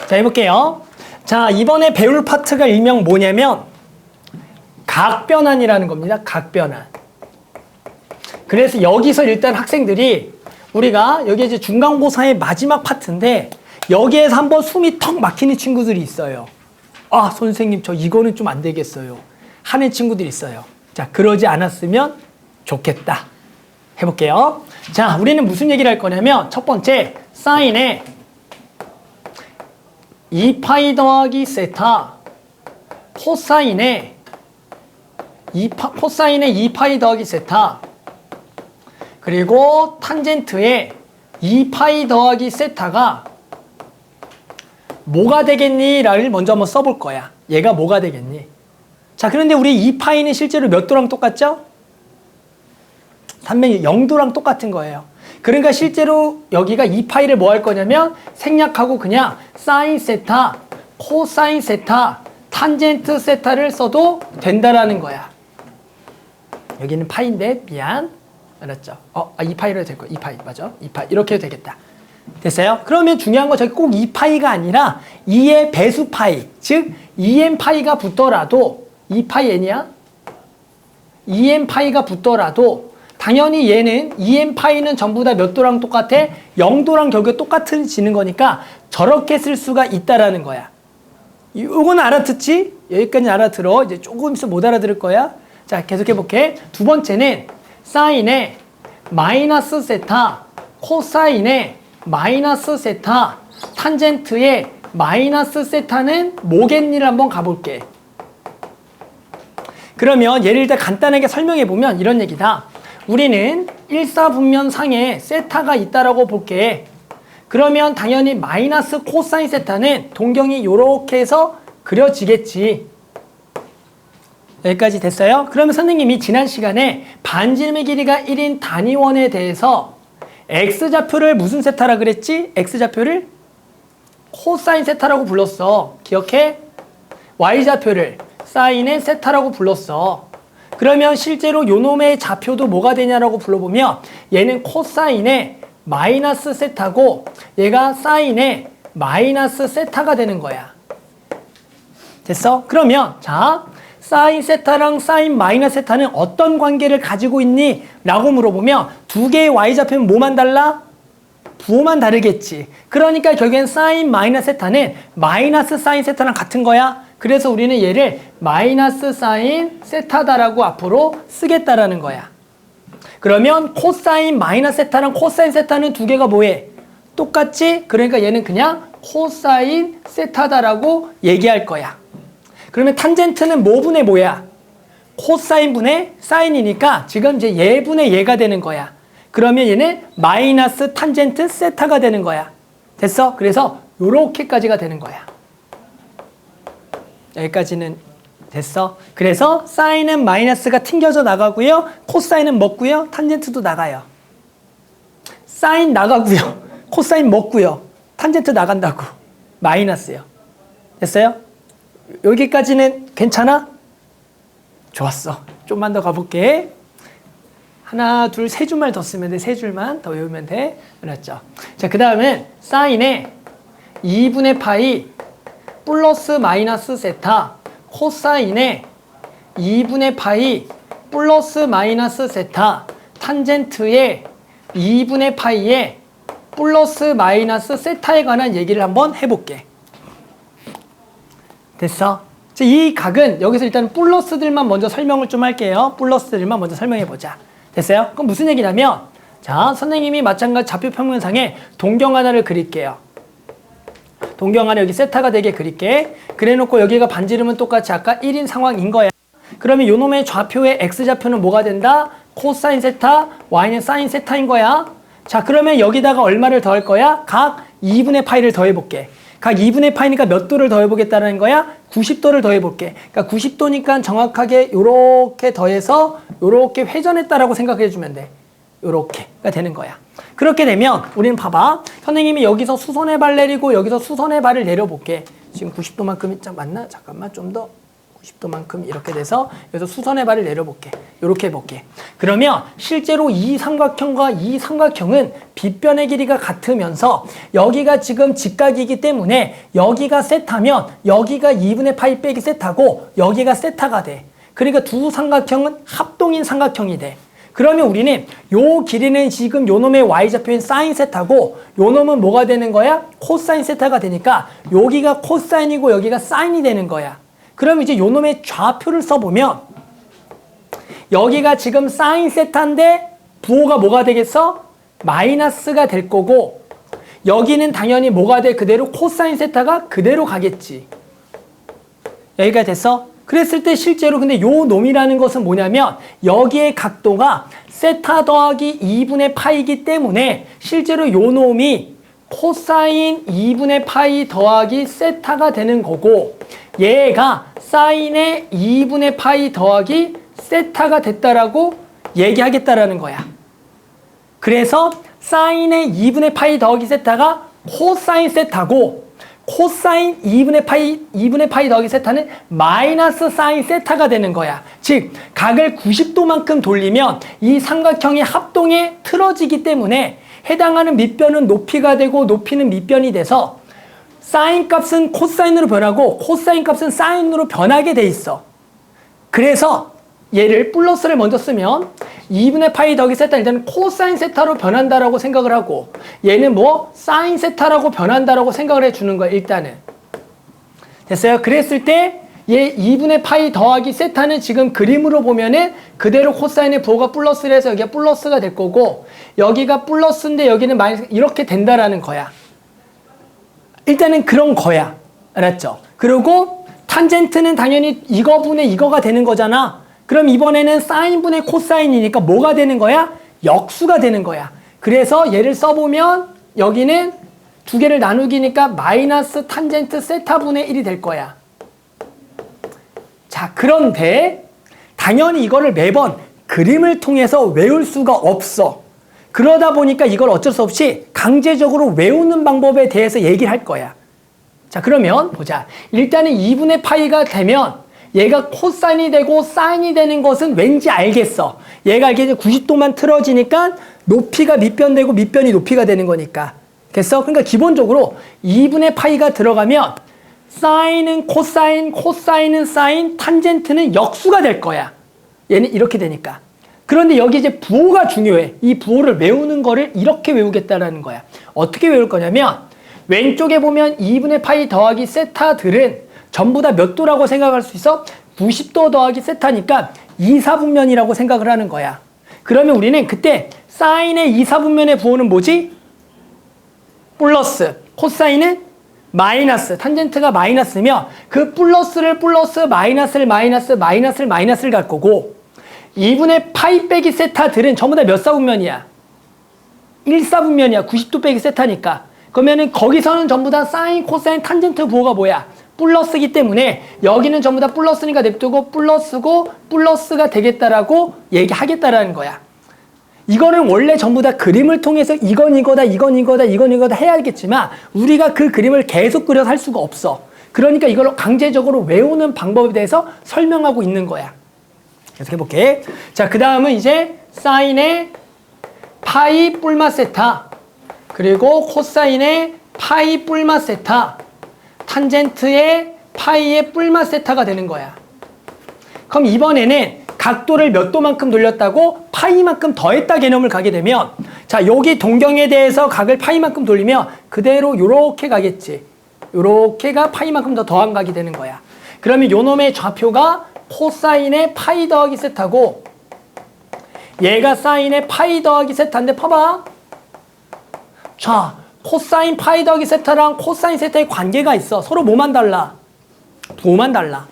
자, 해볼게요. 자, 이번에 배울 파트가 일명 뭐냐면 각변환이라는 겁니다. 각변환. 그래서 여기서 일단 학생들이 우리가 여기 이제 중간고사의 마지막 파트인데 여기에서 한번 숨이 턱 막히는 친구들이 있어요. 아, 선생님 저 이거는 좀 안 되겠어요. 하는 친구들이 있어요. 자, 그러지 않았으면 좋겠다. 해볼게요. 자, 우리는 무슨 얘기를 할 거냐면 첫 번째 사인에 2파이 더하기 세타 코사인에 2파이 더하기 세타 그리고 탄젠트에 2파이 더하기 세타가 뭐가 되겠니? 라를 먼저 한번 써볼 거야. 얘가 뭐가 되겠니? 자, 그런데 우리 2파이는 실제로 몇 도랑 똑같죠? 0도랑 똑같은 거예요. 그러니까 실제로 여기가 2파이를 뭐 할 거냐면 생략하고 그냥 사인 세타, 코사인 세타, 탄젠트 세타를 써도 된다라는 거야. 여기는 파인데 미안. 알았죠? 2파이로 해도 될 거야. 2파이 맞아? 2파이 이렇게 해도 되겠다. 됐어요? 그러면 중요한 건 저기 꼭 2파이가 아니라 2의 배수 파이, 즉 2n 파이가 붙더라도 2파이 n이야? 2n 파이가 붙더라도 당연히 얘는 2n 파이는 전부 다 몇 도랑 똑같아? 0도랑 결국에 똑같아지는 거니까 저렇게 쓸 수가 있다라는 거야. 이건 알아듣지? 여기까지 알아들어. 이제 조금 있으면 못 알아들을 거야. 자, 계속해 볼게. 두 번째는 사인에 마이너스 세타, 코사인에 마이너스 세타, 탄젠트에 마이너스 세타는 뭐겠니를 한번 가볼게. 그러면 예를 들어 간단하게 설명해 보면 이런 얘기다. 우리는 일사분면상에 세타가 있다라고 볼게. 그러면 당연히 마이너스 코사인 세타는 동경이 이렇게 해서 그려지겠지. 여기까지 됐어요? 그러면 선생님이 지난 시간에 반지름의 길이가 1인 단위원에 대해서 X좌표를 무슨 세타라 그랬지? X좌표를 코사인 세타라고 불렀어. 기억해? Y좌표를 사인의 세타라고 불렀어. 그러면 실제로 요놈의 좌표도 뭐가 되냐라고 불러보면 얘는 코사인의 마이너스 세타고 얘가 사인의 마이너스 세타가 되는 거야. 됐어? 그러면 자, 사인 세타랑 사인 마이너스 세타는 어떤 관계를 가지고 있니? 라고 물어보면 두 개의 Y좌표는 뭐만 달라? 부호만 다르겠지. 그러니까 결국엔 사인 마이너스 세타는 마이너스 사인 세타랑 같은 거야. 그래서 우리는 얘를 마이너스 사인 세타다라고 앞으로 쓰겠다라는 거야. 그러면 코사인 마이너스 세타랑 코사인 세타는 두 개가 뭐해? 똑같지? 그러니까 얘는 그냥 코사인 세타다라고 얘기할 거야. 그러면 탄젠트는 뭐 분의 뭐야? 코사인 분의 사인이니까 지금 이제 얘 분의 얘가 되는 거야. 그러면 얘는 마이너스 탄젠트 세타가 되는 거야. 됐어? 그래서 요렇게까지가 되는 거야. 여기까지는 됐어? 그래서 사인은 마이너스가 튕겨져 나가고요. 코사인은 먹고요. 탄젠트도 나가요. 사인 나가고요. 코사인 먹고요. 탄젠트 나간다고. 마이너스요. 됐어요? 여기까지는 괜찮아? 좋았어. 좀만 더 가볼게. 하나, 둘, 세 줄만 더 쓰면 돼. 세 줄만 더 외우면 돼. 알았죠? 자, 그 다음은 사인에 2분의 파이 플러스 마이너스 세타 코사인에 2분의 파이 플러스 마이너스 세타 탄젠트에 2분의 파이에 플러스 마이너스 세타에 관한 얘기를 한번 해볼게. 됐어? 이 각은 여기서 일단 플러스들만 먼저 설명을 좀 할게요. 플러스들만 먼저 설명해보자. 됐어요? 그럼 무슨 얘기냐면 자, 선생님이 마찬가지 좌표 평면상에 동경 하나를 그릴게요. 동경 하나 여기 세타가 되게 그릴게. 그래놓고 여기가 반지름은 똑같이 아까 1인 상황인 거야. 그러면 요놈의 좌표의 X좌표는 뭐가 된다? 코사인 세타, Y는 사인 세타인 거야. 자, 그러면 여기다가 얼마를 더할 거야? 각 2분의 파이를 더해볼게. 각 2분의 파이니까 몇 도를 더해보겠다는 거야? 90도를 더해볼게. 그러니까 90도니까 정확하게 요렇게 더해서 요렇게 회전했다라고 생각해주면 돼. 요렇게가 되는 거야. 그렇게 되면 우리는 봐봐. 선생님이 여기서 수선의 발 내리고 여기서 수선의 발을 내려볼게. 지금 90도만큼이 맞나? 잠깐만 좀 더 90도만큼 이렇게 돼서 여기서 수선의 발을 내려볼게. 이렇게 해볼게. 그러면 실제로 이 삼각형과 이 삼각형은 빗변의 길이가 같으면서 여기가 지금 직각이기 때문에 여기가 세타면 여기가 2분의 파이 빼기 세타고 여기가 세타가 돼. 그러니까 두 삼각형은 합동인 삼각형이 돼. 그러면 우리는 요 길이는 지금 요 놈의 y좌표인 사인 세타고 요 놈은 뭐가 되는 거야? 코사인 세타가 되니까 여기가 코사인이고 여기가 사인이 되는 거야. 그럼 이제 요 놈의 좌표를 써보면 여기가 지금 사인 세타인데 부호가 뭐가 되겠어? 마이너스가 될 거고 여기는 당연히 뭐가 돼? 그대로 코사인 세타가 그대로 가겠지. 여기가 됐어? 그랬을 때 실제로 근데 요 놈이라는 것은 뭐냐면 여기의 각도가 세타 더하기 2분의 파이기 때문에 실제로 요 놈이 코사인 2분의 파이 더하기 세타가 되는 거고 얘가 사인의 2분의 파이 더하기 세타가 됐다라고 얘기하겠다라는 거야. 그래서 사인의 2분의 파이 더하기 세타가 코사인 세타고 코사인 2분의 파이 더하기 세타는 마이너스 사인 세타가 되는 거야. 즉 각을 90도만큼 돌리면 이 삼각형이 합동에 틀어지기 때문에 해당하는 밑변은 높이가 되고 높이는 밑변이 돼서 사인 값은 코사인으로 변하고 코사인 값은 사인으로 변하게 돼 있어. 그래서 얘를 플러스를 먼저 쓰면 2분의 파이 더하기 세타 일단 코사인 세타로 변한다라고 생각을 하고 얘는 뭐 사인 세타라고 변한다라고 생각을 해주는 거야. 일단은 됐어요? 그랬을 때 얘 2분의 파이 더하기 세타는 지금 그림으로 보면은 그대로 코사인의 부호가 플러스를 해서 여기가 플러스가 될 거고 여기가 플러스인데 여기는 마이너스 이렇게 된다라는 거야. 일단은 그런 거야. 알았죠? 그리고 탄젠트는 당연히 이거분의 이거가 되는 거잖아. 그럼 이번에는 사인분의 코사인이니까 뭐가 되는 거야? 역수가 되는 거야. 그래서 얘를 써보면 여기는 두 개를 나누기니까 마이너스 탄젠트 세타분의 1이 될 거야. 자, 그런데 당연히 이거를 매번 그림을 통해서 외울 수가 없어. 그러다 보니까 이걸 어쩔 수 없이 강제적으로 외우는 방법에 대해서 얘기를 할 거야. 자, 그러면 보자. 일단은 2분의 파이가 되면 얘가 코사인이 되고 사인이 되는 것은 왠지 알겠어. 얘가 이렇게 90도만 틀어지니까 높이가 밑변되고 밑변이 높이가 되는 거니까. 됐어? 그러니까 기본적으로 2분의 파이가 들어가면 사인은 코사인, 코사인은 사인, 탄젠트는 역수가 될 거야. 얘는 이렇게 되니까. 그런데 여기 이제 부호가 중요해. 이 부호를 외우는 거를 이렇게 외우겠다라는 거야. 어떻게 외울 거냐면 왼쪽에 보면 2분의 파이 더하기 세타들은 전부 다 몇 도라고 생각할 수 있어? 90도 더하기 세타니까 2사분면이라고 생각을 하는 거야. 그러면 우리는 그때 사인의 2사분면의 부호는 뭐지? 플러스. 코사인은 마이너스. 탄젠트가 마이너스면 그 플러스를 플러스, 마이너스를 마이너스, 마이너스를 마이너스를 갈 거고 2분의 파이 빼기 세타들은 전부 다 몇 사분면이야? 1사분면이야. 90도 빼기 세타니까. 그러면은 거기서는 전부 다 사인, 코사인, 탄젠트 부호가 뭐야? 플러스이기 때문에 여기는 전부 다 플러스니까 냅두고 플러스고 플러스가 되겠다라고 얘기하겠다라는 거야. 이거는 원래 전부 다 그림을 통해서 이건 이거다, 이건 이거다, 이건 이거다 해야겠지만 우리가 그 그림을 계속 그려서 할 수가 없어. 그러니까 이걸 강제적으로 외우는 방법에 대해서 설명하고 있는 거야. 계속 해볼게. 자, 그 다음은 이제 사인의 파이 뿔마 세타 그리고 코사인의 파이 뿔마 세타 탄젠트의 파이의 뿔마 세타가 되는 거야. 그럼 이번에는 각도를 몇 도만큼 돌렸다고 파이만큼 더했다 개념을 가게 되면 자, 여기 동경에 대해서 각을 파이만큼 돌리면 그대로 요렇게 가겠지. 요렇게가 파이만큼 더 더한 각이 되는 거야. 그러면 요 놈의 좌표가 코사인의 파이 더하기 세타고 얘가 사인의 파이 더하기 세타인데 봐봐. 자, 코사인 파이 더하기 세타랑 코사인 세타의 관계가 있어. 서로 뭐만 달라? 부호만 달라.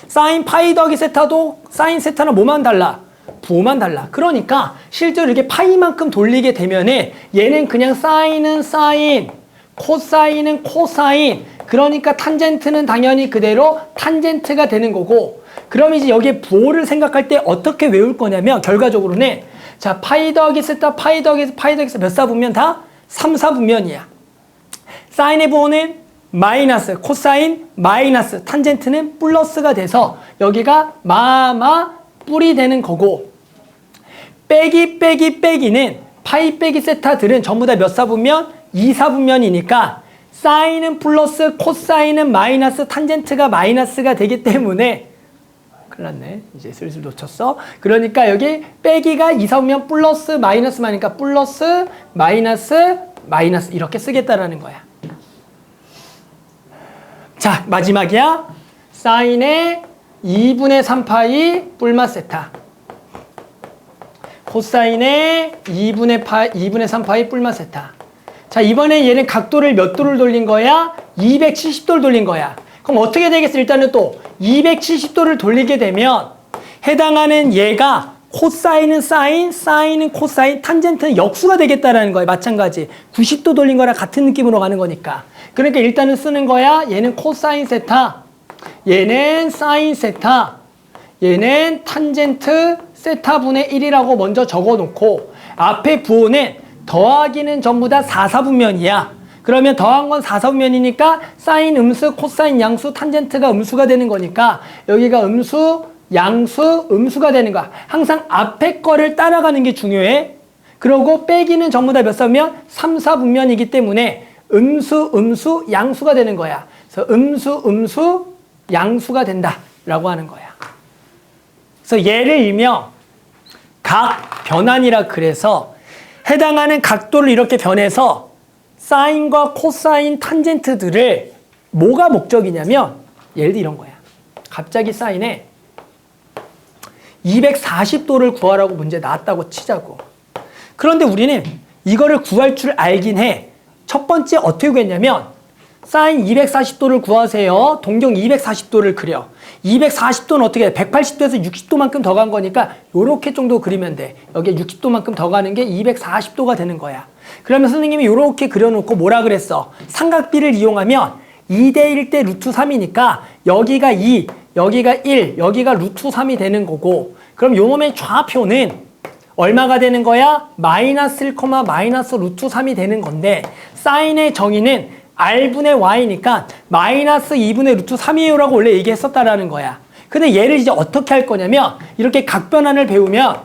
사인 파이 더하기 세타도 사인 세타는 뭐만 달라? 부호만 달라. 그러니까 실제로 이렇게 파이만큼 돌리게 되면은 얘는 그냥 사인은 사인, 코사인은 코사인. 그러니까 탄젠트는 당연히 그대로 탄젠트가 되는 거고 그럼 이제 여기에 부호를 생각할 때 어떻게 외울 거냐면 결과적으로는 자, 파이 더하기 세타, 파이 더하기 세타 몇 사분면 다? 3사분면이야. 사인의 부호는 마이너스, 코사인 마이너스, 탄젠트는 플러스가 돼서 여기가 뿔이 되는 거고, 빼기는 파이 빼기 세타들은 전부 다 몇 사분면? 2사분면이니까 사인은 플러스, 코사인은 마이너스, 탄젠트가 마이너스가 되기 때문에 큰일 났네. 이제 슬슬 놓쳤어. 그러니까 여기 빼기가 2사분면 플러스 마이너스 마니까 플러스 마이너스 마이너스 이렇게 쓰겠다라는 거야. 자, 마지막이야. 사인의 2분의 3파이 뿔마 세타. 코사인의 2분의 3파이 뿔마 세타. 자, 이번에 얘는 각도를 몇 도를 돌린 거야? 270도를 돌린 거야. 그럼 어떻게 되겠어? 일단은 또 270도를 돌리게 되면 해당하는 얘가 코사인은 사인, 사인은 코사인, 탄젠트는 역수가 되겠다라는 거야. 마찬가지. 90도 돌린 거랑 같은 느낌으로 가는 거니까. 그러니까 일단은 쓰는 거야. 얘는 코사인 세타, 얘는 사인 세타, 얘는 탄젠트 세타분의 1이라고 먼저 적어놓고 앞에 부호는 더하기는 전부 다 4사분면이야. 그러면 더한 건 4사분면이니까 사인 음수, 코사인 양수, 탄젠트가 음수가 되는 거니까 여기가 음수, 양수, 음수가 되는 거야. 항상 앞에 거를 따라가는 게 중요해. 그리고 빼기는 전부 다 몇 사분면? 3사분면이기 때문에 음수, 음수, 양수가 되는 거야. 그래서 음수, 음수, 양수가 된다라고 하는 거야. 그래서 얘를 일명 각 변환이라 그래서 해당하는 각도를 이렇게 변해서 사인과 코사인, 탄젠트들을 뭐가 목적이냐면 예를 들어 이런 거야. 갑자기 사인에 240도를 구하라고 문제 나왔다고 치자고. 그런데 우리는 이거를 구할 줄 알긴 해. 첫 번째 어떻게 구했냐면 사인 240도를 구하세요. 동경 240도를 그려. 240도는 어떻게 해? 180도에서 60도만큼 더 간 거니까 요렇게 정도 그리면 돼. 여기에 60도만큼 더 가는 게 240도가 되는 거야. 그러면 선생님이 요렇게 그려놓고 뭐라 그랬어? 삼각비를 이용하면 2대 1대 루트 3이니까 여기가 2, 여기가 1, 여기가 루트 3이 되는 거고, 그럼 요 놈의 좌표는 얼마가 되는 거야? 마이너스 1, 마이너스 루트 3이 되는 건데 사인의 정의는 R분의 Y니까 마이너스 2분의 루트 3이에요 라고 원래 얘기했었다라는 거야. 근데 얘를 이제 어떻게 할 거냐면 이렇게 각변환을 배우면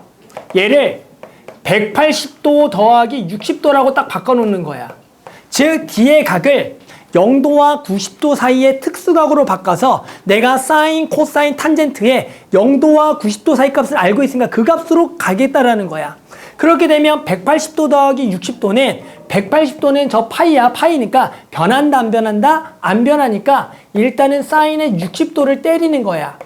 얘를 180도 더하기 60도라고 딱 바꿔놓는 거야. 즉 뒤의 각을 0도와 90도 사이의 특수각으로 바꿔서 내가 사인, 코사인, 탄젠트의 0도와 90도 사이 값을 알고 있으니까 그 값으로 가겠다라는 거야. 그렇게 되면 180도 더하기 60도는 180도는 저 파이야. 파이니까 변한다 안 변한다? 안 변하니까 일단은 사인의 60도를 때리는 거야.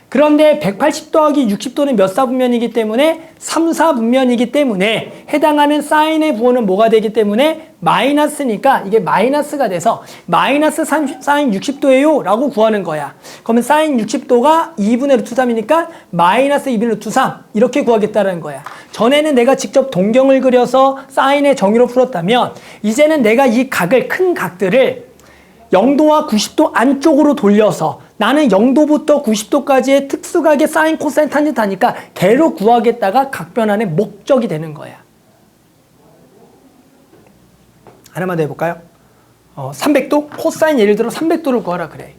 그런데 180 더하기 60도는 몇 사분면이기 때문에 3사분면이기 때문에 해당하는 사인의 부호는 뭐가 되기 때문에 마이너스니까 이게 마이너스가 돼서 마이너스 사인 60도예요 라고 구하는 거야. 그러면 사인 60도가 2분의 루트 3이니까 마이너스 2분의 루트 3 이렇게 구하겠다는 거야. 전에는 내가 직접 동경을 그려서 사인의 정의로 풀었다면 이제는 내가 이 각을, 큰 각들을 0도와 90도 안쪽으로 돌려서 나는 0도부터 90도까지의 특수각의 사인, 코사인, 탄젠트 하니까 걔로 구하겠다가 각변환의 목적이 되는 거야. 하나만 더 해볼까요? 300도? 코사인 예를 들어 300도를 구하라 그래.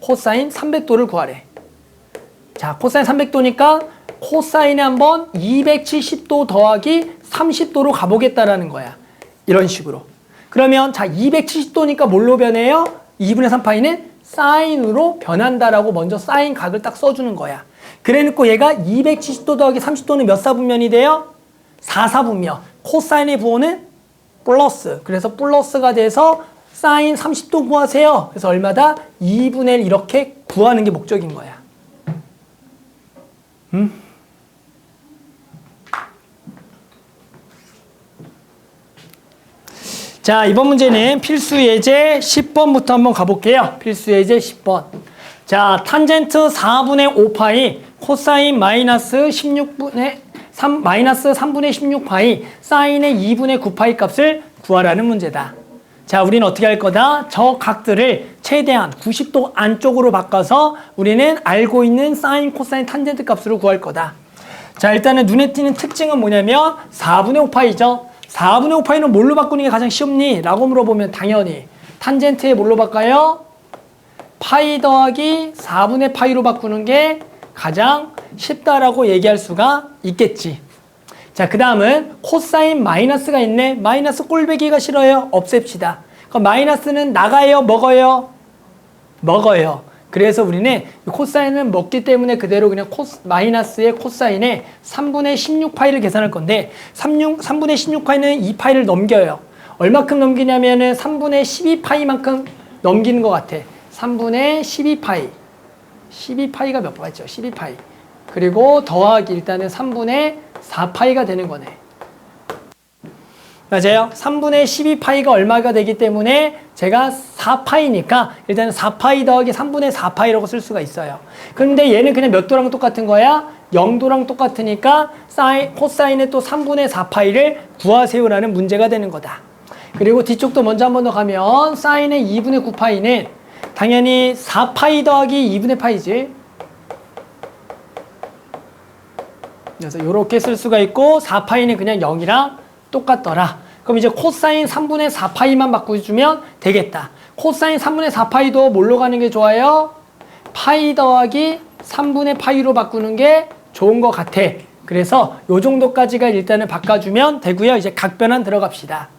코사인 300도를 구하래. 자, 코사인 300도니까 코사인에 한번 270도 더하기 30도로 가보겠다라는 거야. 이런 식으로. 그러면 자 270도니까 뭘로 변해요? 2분의 3파이는 사인으로 변한다라고 먼저 사인 각을 딱 써주는 거야. 그래놓고 얘가 270도 더하기 30도는 몇 사분면이 돼요? 4사분면. 코사인의 부호는 플러스. 그래서 플러스가 돼서 사인 30도 구하세요. 그래서 얼마다? 2분의 1 이렇게 구하는 게 목적인 거야. 자, 이번 문제는 필수 예제 10번부터 한번 가볼게요. 필수 예제 10번. 자, 탄젠트 4분의 5파이 코사인 마이너스 16분의 3, 마이너스 3분의 16파이 사인의 2분의 9파이 값을 구하라는 문제다. 자, 우리는 어떻게 할 거다? 저 각들을 최대한 90도 안쪽으로 바꿔서 우리는 알고 있는 사인, 코사인, 탄젠트 값으로 구할 거다. 자, 일단은 눈에 띄는 특징은 뭐냐면 4분의 5파이죠. 4분의 5파이는 뭘로 바꾸는 게 가장 쉽니? 라고 물어보면 당연히 탄젠트에 뭘로 바꿔요? 파이 더하기 4분의 파이로 바꾸는 게 가장 쉽다라고 얘기할 수가 있겠지. 자, 그 다음은 코사인 마이너스가 있네. 마이너스 꼴배기가 싫어요. 없앱시다. 그럼 마이너스는 나가요? 먹어요? 먹어요. 그래서 우리는 코사인을 먹기 때문에 그대로 그냥 마이너스의 코사인에 3분의 16파이를 계산할 건데 3분의 16파이는 2파이를 넘겨요. 얼마큼 넘기냐면은 3분의 12파이만큼 넘기는 것 같아. 3분의 12파이. 12파이가 몇 파이죠? 12파이. 그리고 더하기 일단은 3분의 4파이가 되는 거네. 맞아요. 3분의 12파이가 얼마가 되기 때문에 제가 4파이니까 일단은 4파이 더하기 3분의 4파이라고 쓸 수가 있어요. 그런데 얘는 그냥 몇 도랑 똑같은 거야? 0도랑 똑같으니까 코사인의 또 3분의 4파이를 구하세요라는 문제가 되는 거다. 그리고 뒤쪽도 먼저 한 번 더 가면 사인의 2분의 9파이는 당연히 4파이 더하기 2분의 파이지. 그래서 이렇게 쓸 수가 있고 4파이는 그냥 0이랑 똑같더라. 그럼 이제 코사인 3분의 4파이만 바꿔주면 되겠다. 코사인 3분의 4파이도 뭘로 가는 게 좋아요? 파이 더하기 3분의 파이로 바꾸는 게 좋은 것 같아. 그래서 요 정도까지가 일단은 바꿔주면 되고요. 이제 각변환 들어갑시다.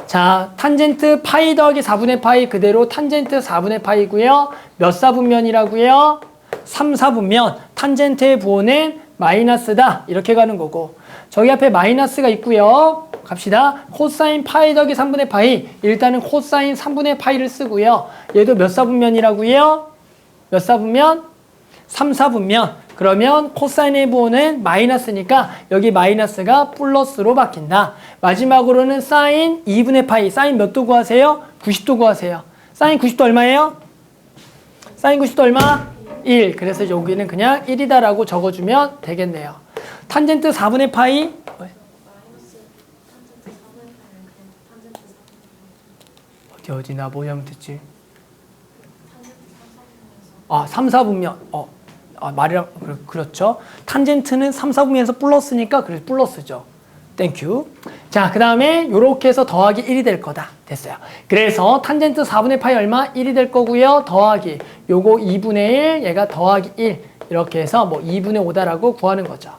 자, 탄젠트 파이 더하기 4분의 파이 그대로 탄젠트 4분의 파이고요. 몇 사분면이라고요? 3사분면. 탄젠트의 부호는 마이너스다. 이렇게 가는 거고. 저기 앞에 마이너스가 있고요. 갑시다. 코사인 파이 더하기 3분의 파이. 일단은 코사인 3분의 파이를 쓰고요. 얘도 몇 사분면이라고요? 몇 사분면? 3사분면. 그러면 코사인의 부호는 마이너스니까 여기 마이너스가 플러스로 바뀐다. 마지막으로는 사인 2분의 파이. 사인 몇 도 구하세요? 90도 구하세요. 사인 90도 얼마예요? 사인 90도 얼마? 1. 그래서 여기는 그냥 1이다라고 적어주면 되겠네요. 탄젠트 4분의 파이. 어디 나 뭐 잘못했지? 3, 4분면. 말이랑 그렇죠. 탄젠트는 3, 4분면에서 플러스니까 그래서 플러스죠. 땡큐. 자, 그 다음에 요렇게 해서 더하기 1이 될 거다. 됐어요. 그래서 탄젠트 4분의 파이 얼마? 1이 될 거고요. 더하기 요거 2분의 1, 얘가 더하기 1. 이렇게 해서 뭐 2분의 5다라고 구하는 거죠.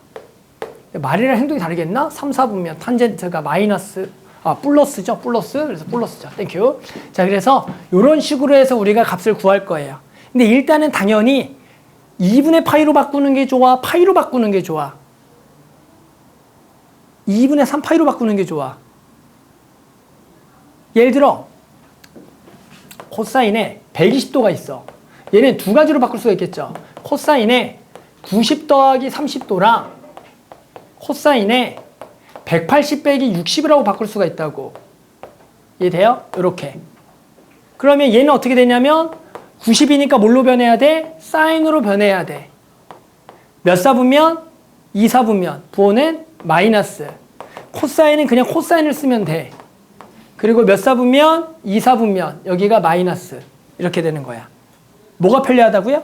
말이랑 행동이 다르겠나? 3, 4분면 탄젠트가 마이너스 플러스죠. 플러스. 그래서 플러스죠. 땡큐. 자, 그래서 요런 식으로 해서 우리가 값을 구할 거예요. 근데 일단은 당연히 2분의 파이로 바꾸는 게 좋아? 파이로 바꾸는 게 좋아? 2분의 3파이로 바꾸는 게 좋아? 예를 들어 코사인에 120도가 있어. 얘는 두 가지로 바꿀 수가 있겠죠. 코사인에 90 더하기 30도랑 코사인에 180 빼기 60이라고 바꿀 수가 있다고. 이해돼요? 이렇게. 그러면 얘는 어떻게 되냐면 90이니까 뭘로 변해야 돼? 사인으로 변해야 돼. 몇 사분면? 2사분면. 부호는 마이너스. 코사인은 그냥 코사인을 쓰면 돼. 그리고 몇 사분면? 2사분면. 여기가 마이너스. 이렇게 되는 거야. 뭐가 편리하다고요?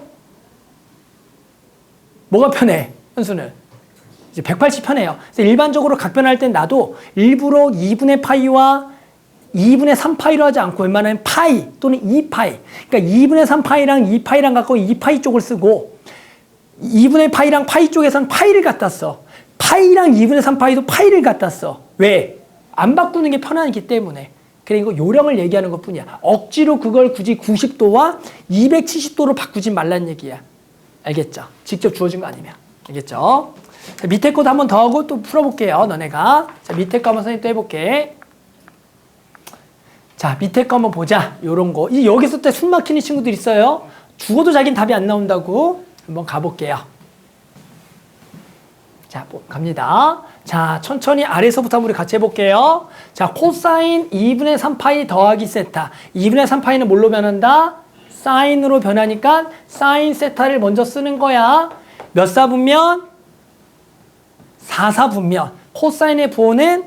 뭐가 편해? 현수는? 이제 180 편해요. 그래서 일반적으로 각변할 땐 나도 일부러 2분의 파이와 2분의 3파이로 하지 않고 웬만하면 파이 또는 2파이. 그러니까 2분의 3파이랑 2파이랑 갖고 2파이 쪽을 쓰고 2분의 파이랑 파이 쪽에서는 파이를 갖다 써. 파이랑 2분의 3파이도 파이를 갖다 써. 왜? 안 바꾸는 게 편하기 때문에. 그리고 요령을 얘기하는 것 뿐이야. 억지로 그걸 굳이 90도와 270도로 바꾸지 말란 얘기야. 알겠죠? 직접 주어진 거 아니면. 알겠죠? 자, 밑에 것도 한번 더 하고 또 풀어볼게요. 너네가. 자, 밑에 거 한번 선생님 또 해볼게. 자, 밑에 거 한번 보자. 요런 거. 이제 여기서 때 숨 막히는 친구들 있어요. 죽어도 자긴 답이 안 나온다고. 한번 가볼게요. 자, 갑니다. 자, 천천히 아래서부터 한번 우리 같이 해볼게요. 자, 코사인 2분의 3파이 더하기 세타. 2분의 3파이는 뭘로 변한다? 사인으로 변하니까 사인 세타를 먼저 쓰는 거야. 몇 사분면? 4사분면. 코사인의 부호는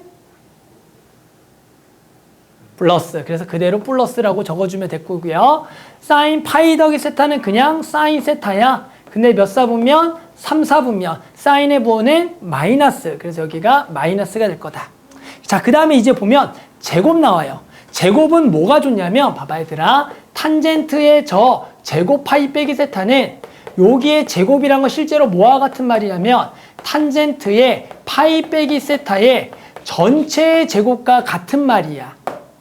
플러스. 그래서 그대로 플러스라고 적어주면 됐고요. 사인 파이 더하기 세타는 그냥 사인 세타야. 근데 몇 사분면? 3사분면. 사인의 부호는 마이너스. 그래서 여기가 마이너스가 될 거다. 자, 그 다음에 이제 보면 제곱 나와요. 제곱은 뭐가 좋냐면 봐봐 얘들아. 탄젠트의 저 제곱 파이 빼기 세타는 여기에 제곱이란 건 실제로 뭐와 같은 말이냐면 탄젠트의 파이 빼기 세타의 전체의 제곱과 같은 말이야.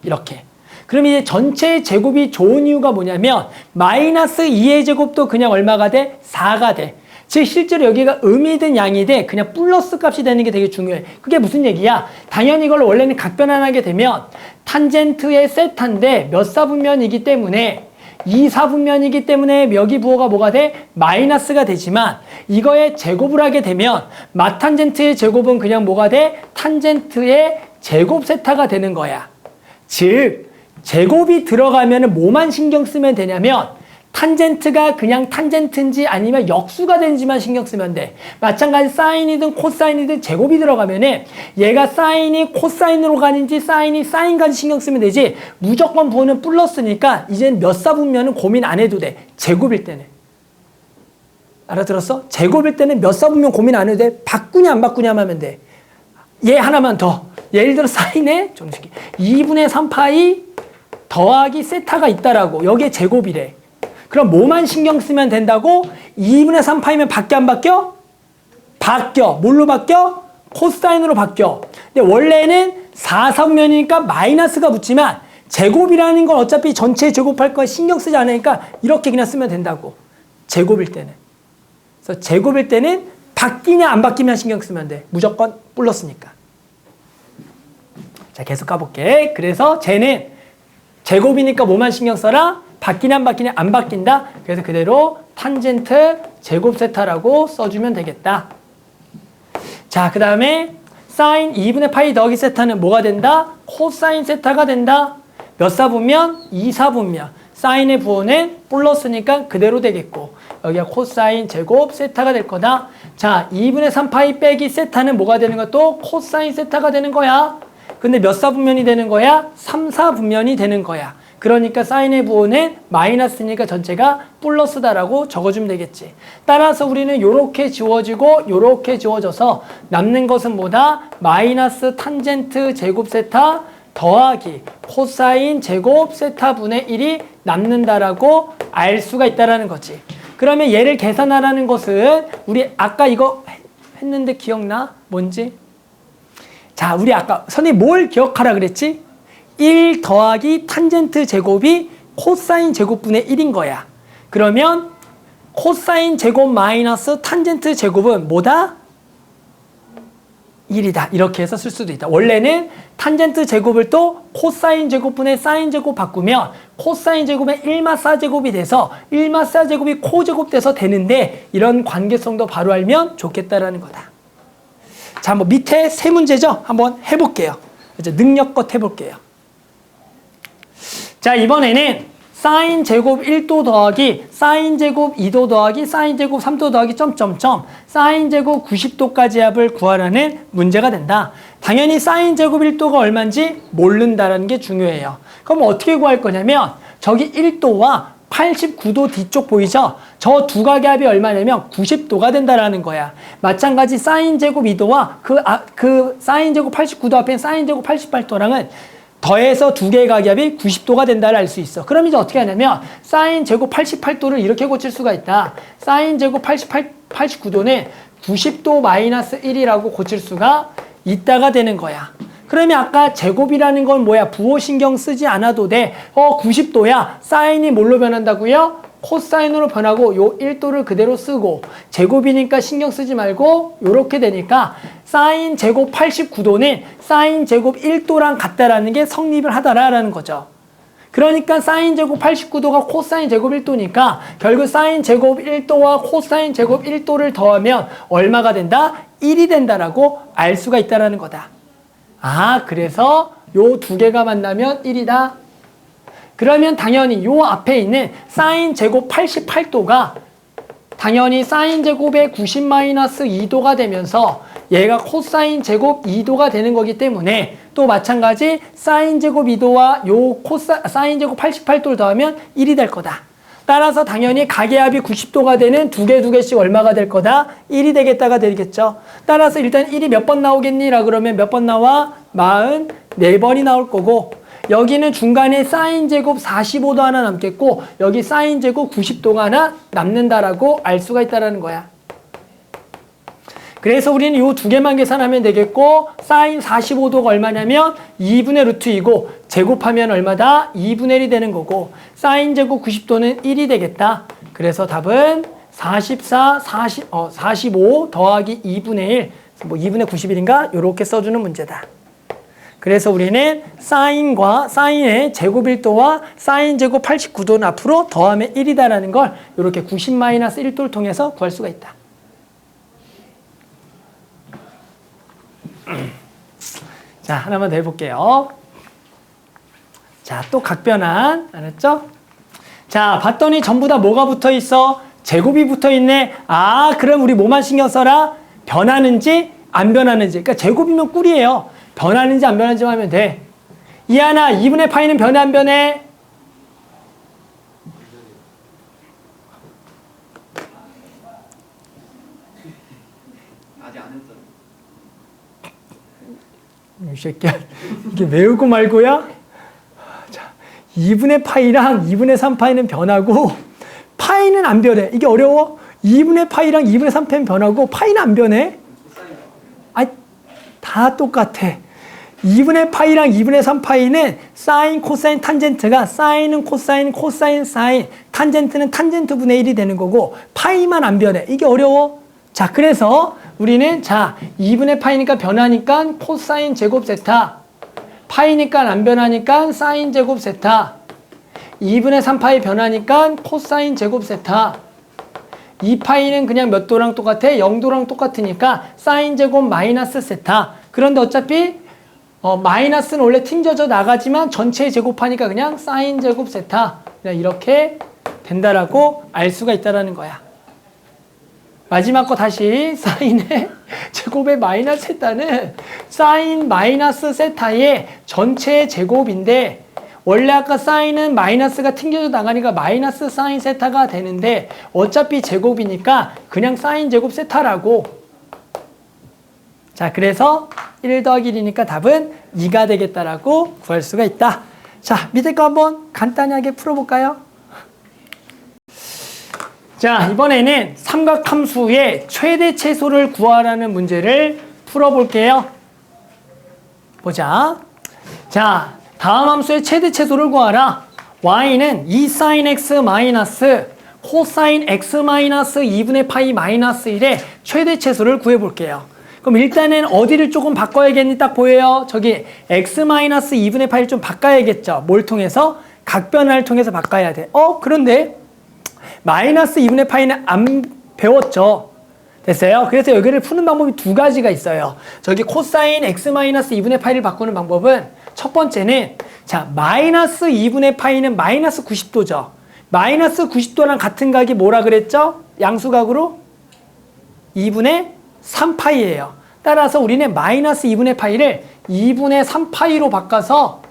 이렇게. 그럼 이제 전체의 제곱이 좋은 이유가 뭐냐면 마이너스 2의 제곱도 그냥 얼마가 돼? 4가 돼. 즉 실제로 여기가 음이든 양이든 그냥 플러스 값이 되는 게 되게 중요해. 그게 무슨 얘기야? 당연히 이걸 원래는 각변환하게 되면 탄젠트의 세타인데 몇 사분면이기 때문에 2사분면이기 때문에 여기 부호가 뭐가 돼? 마이너스가 되지만 이거의 제곱을 하게 되면 마탄젠트의 제곱은 그냥 뭐가 돼? 탄젠트의 제곱 세타가 되는 거야. 즉 제곱이 들어가면 뭐만 신경 쓰면 되냐면 탄젠트가 그냥 탄젠트인지 아니면 역수가 되는지만 신경 쓰면 돼. 마찬가지 사인이든 코사인이든 제곱이 들어가면은 얘가 사인이 코사인으로 가는지 사인이 사인까지 신경 쓰면 되지 무조건 부호는 플러스니까 이젠 몇 사분면은 고민 안 해도 돼. 제곱일 때는. 알아들었어? 제곱일 때는 몇 사분면 고민 안 해도 돼. 바꾸냐 안 바꾸냐만 하면 돼. 얘 하나만 더. 예를 들어 사인에 2분의 3파이 더하기 세타가 있다라고. 여기에 제곱이래. 그럼 뭐만 신경 쓰면 된다고? 2분의 3파이면 바뀌어 안 바뀌어? 바뀌어. 뭘로 바뀌어? 코사인으로 바뀌어. 근데 원래는 4사분면이니까 마이너스가 붙지만 제곱이라는 건 어차피 전체 제곱할 거 신경 쓰지 않으니까 이렇게 그냥 쓰면 된다고. 제곱일 때는. 그래서 제곱일 때는 바뀌냐 안 바뀌면 신경 쓰면 돼. 무조건 플러스니까. 자, 계속 가볼게. 그래서 쟤는 제곱이니까 뭐만 신경 써라? 바뀌냐 안 바뀌냐 안 바뀐다. 그래서 그대로 탄젠트 제곱 세타라고 써주면 되겠다. 자, 그 다음에 사인 2분의 파이 더하기 세타는 뭐가 된다? 코사인 세타가 된다. 몇 사분면? 2사분면. 사인의 부호는 플러스니까 그대로 되겠고 여기가 코사인 제곱 세타가 될 거다. 자, 2분의 3파이 빼기 세타는 뭐가 되는 거야? 또 코사인 세타가 되는 거야. 근데 몇 사분면이 되는 거야? 3사분면이 되는 거야. 그러니까 사인의 부호는 마이너스니까 전체가 플러스다라고 적어주면 되겠지. 따라서 우리는 요렇게 지워지고 요렇게 지워져서 남는 것은 뭐다? 마이너스 탄젠트 제곱 세타 더하기 코사인 제곱 세타 분의 1이 남는다라고 알 수가 있다라는 거지. 그러면 얘를 계산하라는 것은 우리 아까 이거 했는데 기억나? 뭔지? 자, 우리 아까 선생님 뭘 기억하라 그랬지? 1 더하기 탄젠트 제곱이 코사인 제곱분의 1인 거야. 그러면 코사인 제곱 마이너스 탄젠트 제곱은 뭐다? 1이다. 이렇게 해서 쓸 수도 있다. 원래는 탄젠트 제곱을 또 코사인 제곱분의 사인 제곱 바꾸면 코사인 제곱의 1마사 제곱이 돼서 1마사 제곱이 코제곱 돼서 되는데 이런 관계성도 바로 알면 좋겠다라는 거다. 자, 뭐 밑에 세 문제죠? 한번 해볼게요. 이제 능력껏 해볼게요. 자, 이번에는 사인 제곱 1도 더하기 사인 제곱 2도 더하기 사인 제곱 3도 더하기 점점점 사인 제곱 90도까지 합을 구하라는 문제가 된다. 당연히 사인 제곱 1도가 얼마인지 모른다는 게 중요해요. 그럼 어떻게 구할 거냐면 저기 1도와 89도 뒤쪽 보이죠? 저 두 각의 합이 얼마냐면 90도가 된다라는 거야. 마찬가지 사인 제곱 2도와 그 사인 제곱 89도 앞에 사인 제곱 88도랑은 더해서 두 개의 각이 90도가 된다를 알 수 있어. 그럼 이제 어떻게 하냐면 사인 제곱 88도를 이렇게 고칠 수가 있다. 사인 제곱 89도는 90도 마이너스 1이라고 고칠 수가 있다가 되는 거야. 그러면 아까 제곱이라는 건 뭐야? 부호 신경 쓰지 않아도 돼. 90도야. 사인이 뭘로 변한다고요? 코사인으로 변하고 요 1도를 그대로 쓰고 제곱이니까 신경 쓰지 말고 요렇게 되니까 사인 제곱 89도는 사인 제곱 1도랑 같다라는 게 성립을 하다라는 거죠. 그러니까 사인 제곱 89도가 코사인 제곱 1도니까 결국 사인 제곱 1도와 코사인 제곱 1도를 더하면 얼마가 된다? 1이 된다라고 알 수가 있다라는 거다. 아, 그래서 요 두 개가 만나면 1이다. 그러면 당연히 요 앞에 있는 사인 제곱 88도가 당연히 사인 제곱의 90-2도가 되면서 얘가 코사인 제곱 2도가 되는 거기 때문에 또 마찬가지 사인 제곱 2도와 요 사인 제곱 88도를 더하면 1이 될 거다. 따라서 당연히 각의 합이 90도가 되는 두 개씩 얼마가 될 거다? 1이 되겠다가 되겠죠. 따라서 일단 1이 몇 번 나오겠니? 라 그러면 몇 번 나와? 44번이 나올 거고 여기는 중간에 사인 제곱 45도 하나 남겠고 여기 사인 제곱 90도가 하나 남는다라고 알 수가 있다라는 거야. 그래서 우리는 이 두 개만 계산하면 되겠고 사인 45도가 얼마냐면 2분의 루트 2고 제곱하면 얼마다? 2분의 1이 되는 거고 사인 제곱 90도는 1이 되겠다. 그래서 답은 45 더하기 2분의 1, 뭐 2분의 91인가? 이렇게 써주는 문제다. 그래서 우리는 사인의 제곱 1도와 사인 제곱 89도는 앞으로 더하면 1이다라는 걸 이렇게 90-1도를 통해서 구할 수가 있다. 자, 하나만 더 해볼게요. 자, 또 각변환. 알았죠? 자, 봤더니 전부 다 뭐가 붙어 있어? 제곱이 붙어 있네. 아, 그럼 우리 뭐만 신경 써라? 변하는지 안 변하는지. 그러니까 제곱이면 꿀이에요. 변하는지 안 변하는지 하면 돼. 이하나 2분의 파이는 변해 안 변해? 아직 안 했잖아. 이 새끼야, 이게 외우고 말고야? 자, 2분의 파이랑 2분의 3파이는 변하고 파이는 안 변해. 이게 어려워? 2분의 파이랑 2분의 3파이는 변하고 파이는 안 변해? 아, 다 똑같아. 2분의 파이랑 2분의 3파이는 사인, 코사인, 탄젠트가 사인은 코사인, 코사인, 사인, 탄젠트는 탄젠트 분의 1이 되는 거고 파이만 안 변해. 이게 어려워? 자, 그래서 우리는 자 2분의 파이니까 변하니까 코사인 제곱 세타, 파이니까 안 변하니까 사인 제곱 세타, 2분의 3파이 변하니까 코사인 제곱 세타, 2파이는 그냥 몇 도랑 똑같아? 0도랑 똑같으니까 사인 제곱 마이너스 세타. 그런데 어차피 마이너스는 원래 튕겨져 나가지만 전체 제곱하니까 그냥 사인 제곱 세타. 그냥 이렇게 된다라고 알 수가 있다라는 거야. 마지막 거 다시 사인의 제곱의 마이너스 세타는 사인 마이너스 세타의 전체 제곱인데 원래 아까 사인은 마이너스가 튕겨져 나가니까 마이너스 사인 세타가 되는데 어차피 제곱이니까 그냥 사인 제곱 세타라고. 자, 그래서 1 더하기 1이니까 답은 2가 되겠다라고 구할 수가 있다. 자, 밑에 거 한번 간단하게 풀어볼까요? 자, 이번에는 삼각함수의 최대 최소를 구하라는 문제를 풀어볼게요. 보자. 자, 다음 함수의 최대 최소를 구하라. y는 2sin x 마이너스 코사인 x 마이너스 2분의 파이 마이너스 1의 최대 최소를 구해볼게요. 그럼 일단은 어디를 조금 바꿔야겠니? 딱 보여요. 저기 x 마이너스 2분의 파이를 좀 바꿔야겠죠. 뭘 통해서? 각변환을 통해서 바꿔야 돼. 그런데 마이너스 2분의 파이는 안 배웠죠. 됐어요? 그래서 여기를 푸는 방법이 두 가지가 있어요. 저기 코사인 x 마이너스 2분의 파이를 바꾸는 방법은 첫 번째는 자 마이너스 2분의 파이는 마이너스 90도죠. 마이너스 90도랑 같은 각이 뭐라 그랬죠? 양수각으로 2분의 3파이예요. 따라서 우리는 마이너스 2분의 파이를 2분의 3파이로 바꿔서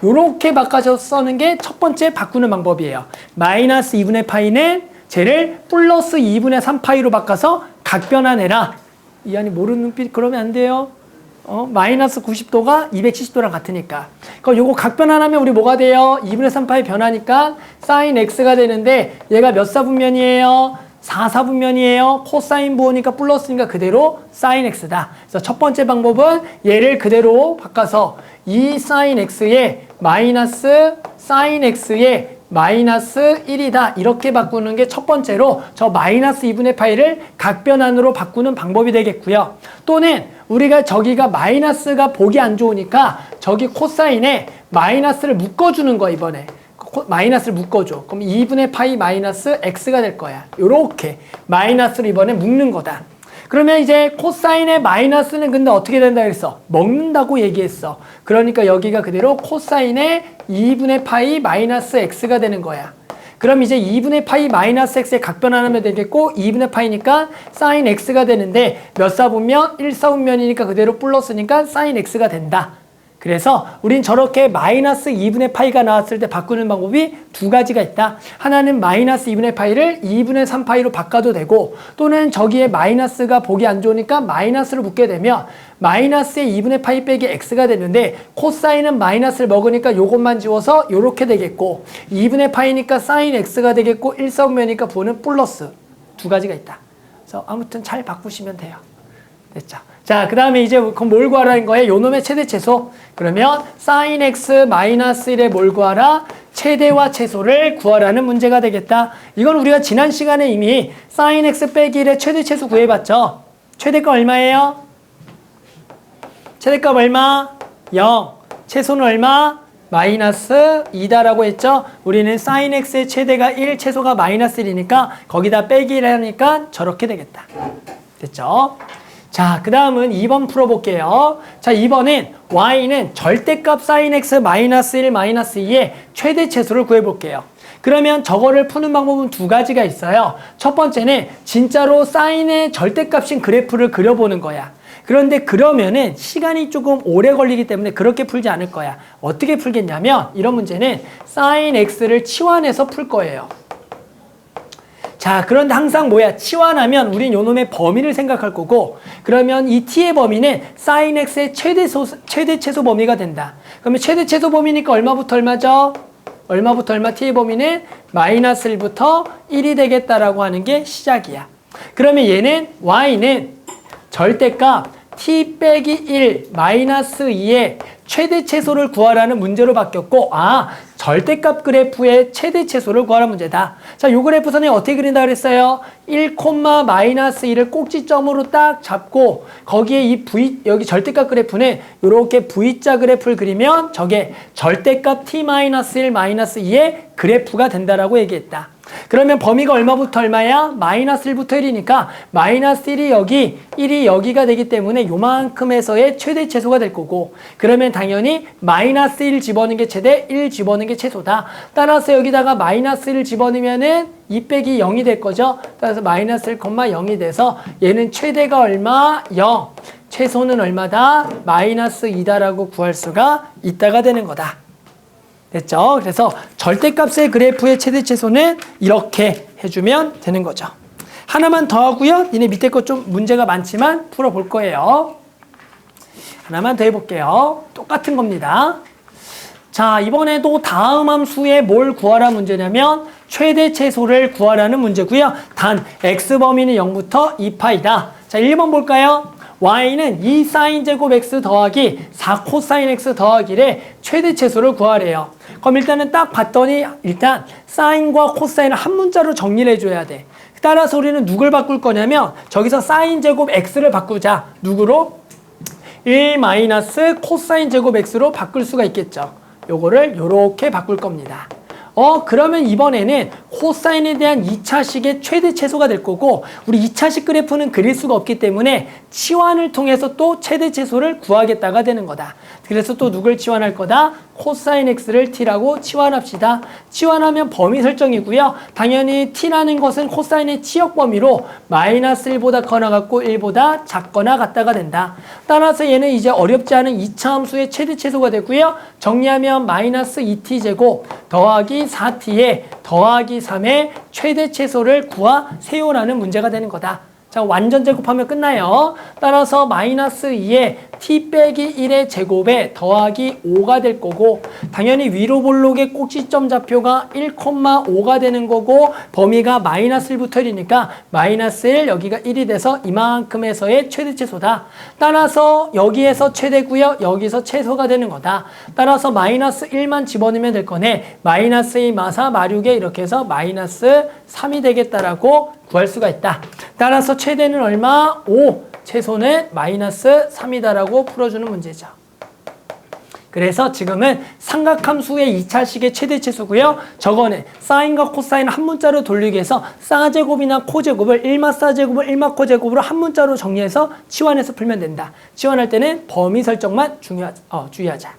요렇게 바꿔서 써는 게 첫 번째 바꾸는 방법이에요. 마이너스 2분의 파이는 쟤를 플러스 2분의 3파이로 바꿔서 각변환해라. 이한이 모르는 눈빛 그러면 안 돼요. 마이너스 90도가 270도랑 같으니까. 그럼 요거 각변환하면 우리 뭐가 돼요? 2분의 3파이 변하니까 사인 x가 되는데 얘가 몇 사분면이에요? 4사분면이에요. 코사인 부호니까 플러스니까 그대로 사인 x다. 그래서 첫 번째 방법은 얘를 그대로 바꿔서 2 사인 x에 마이너스 사인 x에 마이너스 1이다. 이렇게 바꾸는 게 첫 번째로 저 마이너스 2분의 파이를 각변환으로 바꾸는 방법이 되겠고요. 또는 우리가 저기가 마이너스가 보기 안 좋으니까 저기 코사인에 마이너스를 묶어주는 거 이번에. 마이너스를 묶어줘. 그럼 2분의 파이 마이너스 x가 될 거야. 요렇게 마이너스를 이번에 묶는 거다. 그러면 이제 코사인의 마이너스는 근데 어떻게 된다 그랬어? 먹는다고 얘기했어. 그러니까 여기가 그대로 코사인의 2분의 파이 마이너스 x가 되는 거야. 그럼 이제 2분의 파이 마이너스 x에 각변환하면 되겠고 2분의 파이니까 사인 x가 되는데 몇 사분면? 1사분면이니까 그대로 플러스니까 사인 x가 된다. 그래서 우린 저렇게 마이너스 2분의 파이가 나왔을 때 바꾸는 방법이 두 가지가 있다. 하나는 마이너스 2분의 파이를 2분의 3파이로 바꿔도 되고, 또는 저기에 마이너스가 보기 안 좋으니까 마이너스를 묶게 되면 마이너스의 2분의 파이 빼기 x가 되는데, 코사인은 마이너스를 먹으니까 요것만 지워서 요렇게 되겠고, 2분의 파이니까 사인 x가 되겠고, 1성면이니까 부호는 플러스. 두 가지가 있다. 그래서 아무튼 잘 바꾸시면 돼요. 됐죠? 자, 그 다음에 이제 그럼 뭘 구하라는 거예요? 요놈의 최대 최소. 그러면 sin x 마이너스 1의 뭘 구하라? 최대와 최소를 구하라는 문제가 되겠다. 이건 우리가 지난 시간에 이미 sin x 빼기 1의 최대 최소 구해봤죠? 최대값 얼마예요? 최대값 얼마? 0. 최소는 얼마? 마이너스 2다라고 했죠? 우리는 sin x의 최대가 1, 최소가 마이너스 1이니까 거기다 빼기 1하니까 저렇게 되겠다. 됐죠? 자, 그 다음은 2번 풀어볼게요. 자, 2번은 y는 절대값 sin x 마이너스 1 마이너스 2의 최대 최소를 구해볼게요. 그러면 저거를 푸는 방법은 두 가지가 있어요. 첫 번째는 진짜로 sin의 절대값인 그래프를 그려보는 거야. 그런데 그러면은 시간이 조금 오래 걸리기 때문에 그렇게 풀지 않을 거야. 어떻게 풀겠냐면 이런 문제는 sin x를 치환해서 풀 거예요. 자, 그런데 항상 뭐야? 치환하면 우린 요놈의 범위를 생각할 거고, 그러면 이 t의 범위는 sin x의 최대 최소 범위가 된다. 그러면 최대 최소 범위니까 얼마부터 얼마죠? 얼마부터 얼마? t의 범위는 마이너스 1부터 1이 되겠다라고 하는 게 시작이야. 그러면 얘는 y는 절대값 t 빼기 1 마이너스 2의 최대 최소를 구하라는 문제로 바뀌었고, 아, 절대값 그래프의 최대 최소를 구하라는 문제다. 자, 요 그래프 선생님 어떻게 그린다 그랬어요? 1, 마이너스 2를 꼭지점으로 딱 잡고 거기에 이 v, 여기 절대값 그래프는 이렇게 V자 그래프를 그리면 저게 절대값 t 마이너스 1 마이너스 2의 그래프가 된다라고 얘기했다. 그러면 범위가 얼마부터 얼마야? 마이너스 1부터 1이니까 마이너스 1이 여기, 1이 여기가 되기 때문에 요만큼에서의 최대 최소가 될 거고, 그러면 당연히 마이너스 1 집어넣는 게 최대, 1 집어넣는 게 최소다. 따라서 여기다가 마이너스 1을 집어넣으면은 2 빼기 0이 될 거죠. 따라서 마이너스 1, 0이 돼서 얘는 최대가 얼마? 0. 최소는 얼마다? 마이너스 2다라고 구할 수가 있다가 되는 거다. 됐죠? 그래서 절대값의 그래프의 최대 최소는 이렇게 해주면 되는 거죠. 하나만 더 하고요. 니네 밑에 거 좀 문제가 많지만 풀어볼 거예요. 하나만 더 해볼게요. 똑같은 겁니다. 자, 이번에도 다음 함수에 뭘 구하라 문제냐면 최대 최소를 구하라는 문제고요. 단 x 범위는 0부터 2파이다. 자, 1번 볼까요? y는 2 sin 제곱 x 더하기 4 코사인 x 더하기의 최대 최소를 구하래요. 그럼 일단은 딱 봤더니 일단 사인과 코사인을 한 문자로 정리를 해줘야 돼. 따라서 우리는 누굴 바꿀 거냐면 저기서 사인 제곱 x를 바꾸자. 누구로? 1 마이너스 코사인 제곱 x로 바꿀 수가 있겠죠. 요거를 요렇게 바꿀 겁니다. 그러면 이번에는 코사인에 대한 2차식의 최대 최소가 될 거고, 우리 2차식 그래프는 그릴 수가 없기 때문에 치환을 통해서 또 최대 최소를 구하겠다가 되는 거다. 그래서 또 누굴 치환할 거다? 코사인 x를 t라고 치환합시다. 치환하면 범위 설정이고요. 당연히 t라는 것은 코사인의 치역 범위로 마이너스 1보다 커나 같고 1보다 작거나 같다가 된다. 따라서 얘는 이제 어렵지 않은 2차 함수의 최대 최소가 되고요. 정리하면 마이너스 2t 제곱 더하기 4t에 더하기 3의 최대 최소를 구하세요라는 문제가 되는 거다. 자, 완전 제곱하면 끝나요. 따라서 마이너스 2에 t 빼기 1의 제곱에 더하기 5가 될 거고, 당연히 위로 볼록의 꼭지점 좌표가 1,5가 되는 거고, 범위가 마이너스 1부터 1이니까 마이너스 1, 여기가 1이 돼서 이만큼에서의 최대 최소다. 따라서 여기에서 최대고요, 여기서 최소가 되는 거다. 따라서 마이너스 1만 집어넣으면 될 거네. 마이너스 2 마사 마륙에 이렇게 해서 마이너스 3이 되겠다라고 구할 수가 있다. 따라서 최대는 얼마? 5. 최소는 마이너스 3이다라고 풀어주는 문제죠. 그래서 지금은 삼각함수의 2차식의 최대 최소고요. 저거는 사인과 코사인 한 문자로 돌리기 위해서 사제곱이나 코제곱을 1마사제곱을 1마코제곱으로 한 문자로 정리해서 치환해서 풀면 된다. 치환할 때는 범위 설정만 주의하자.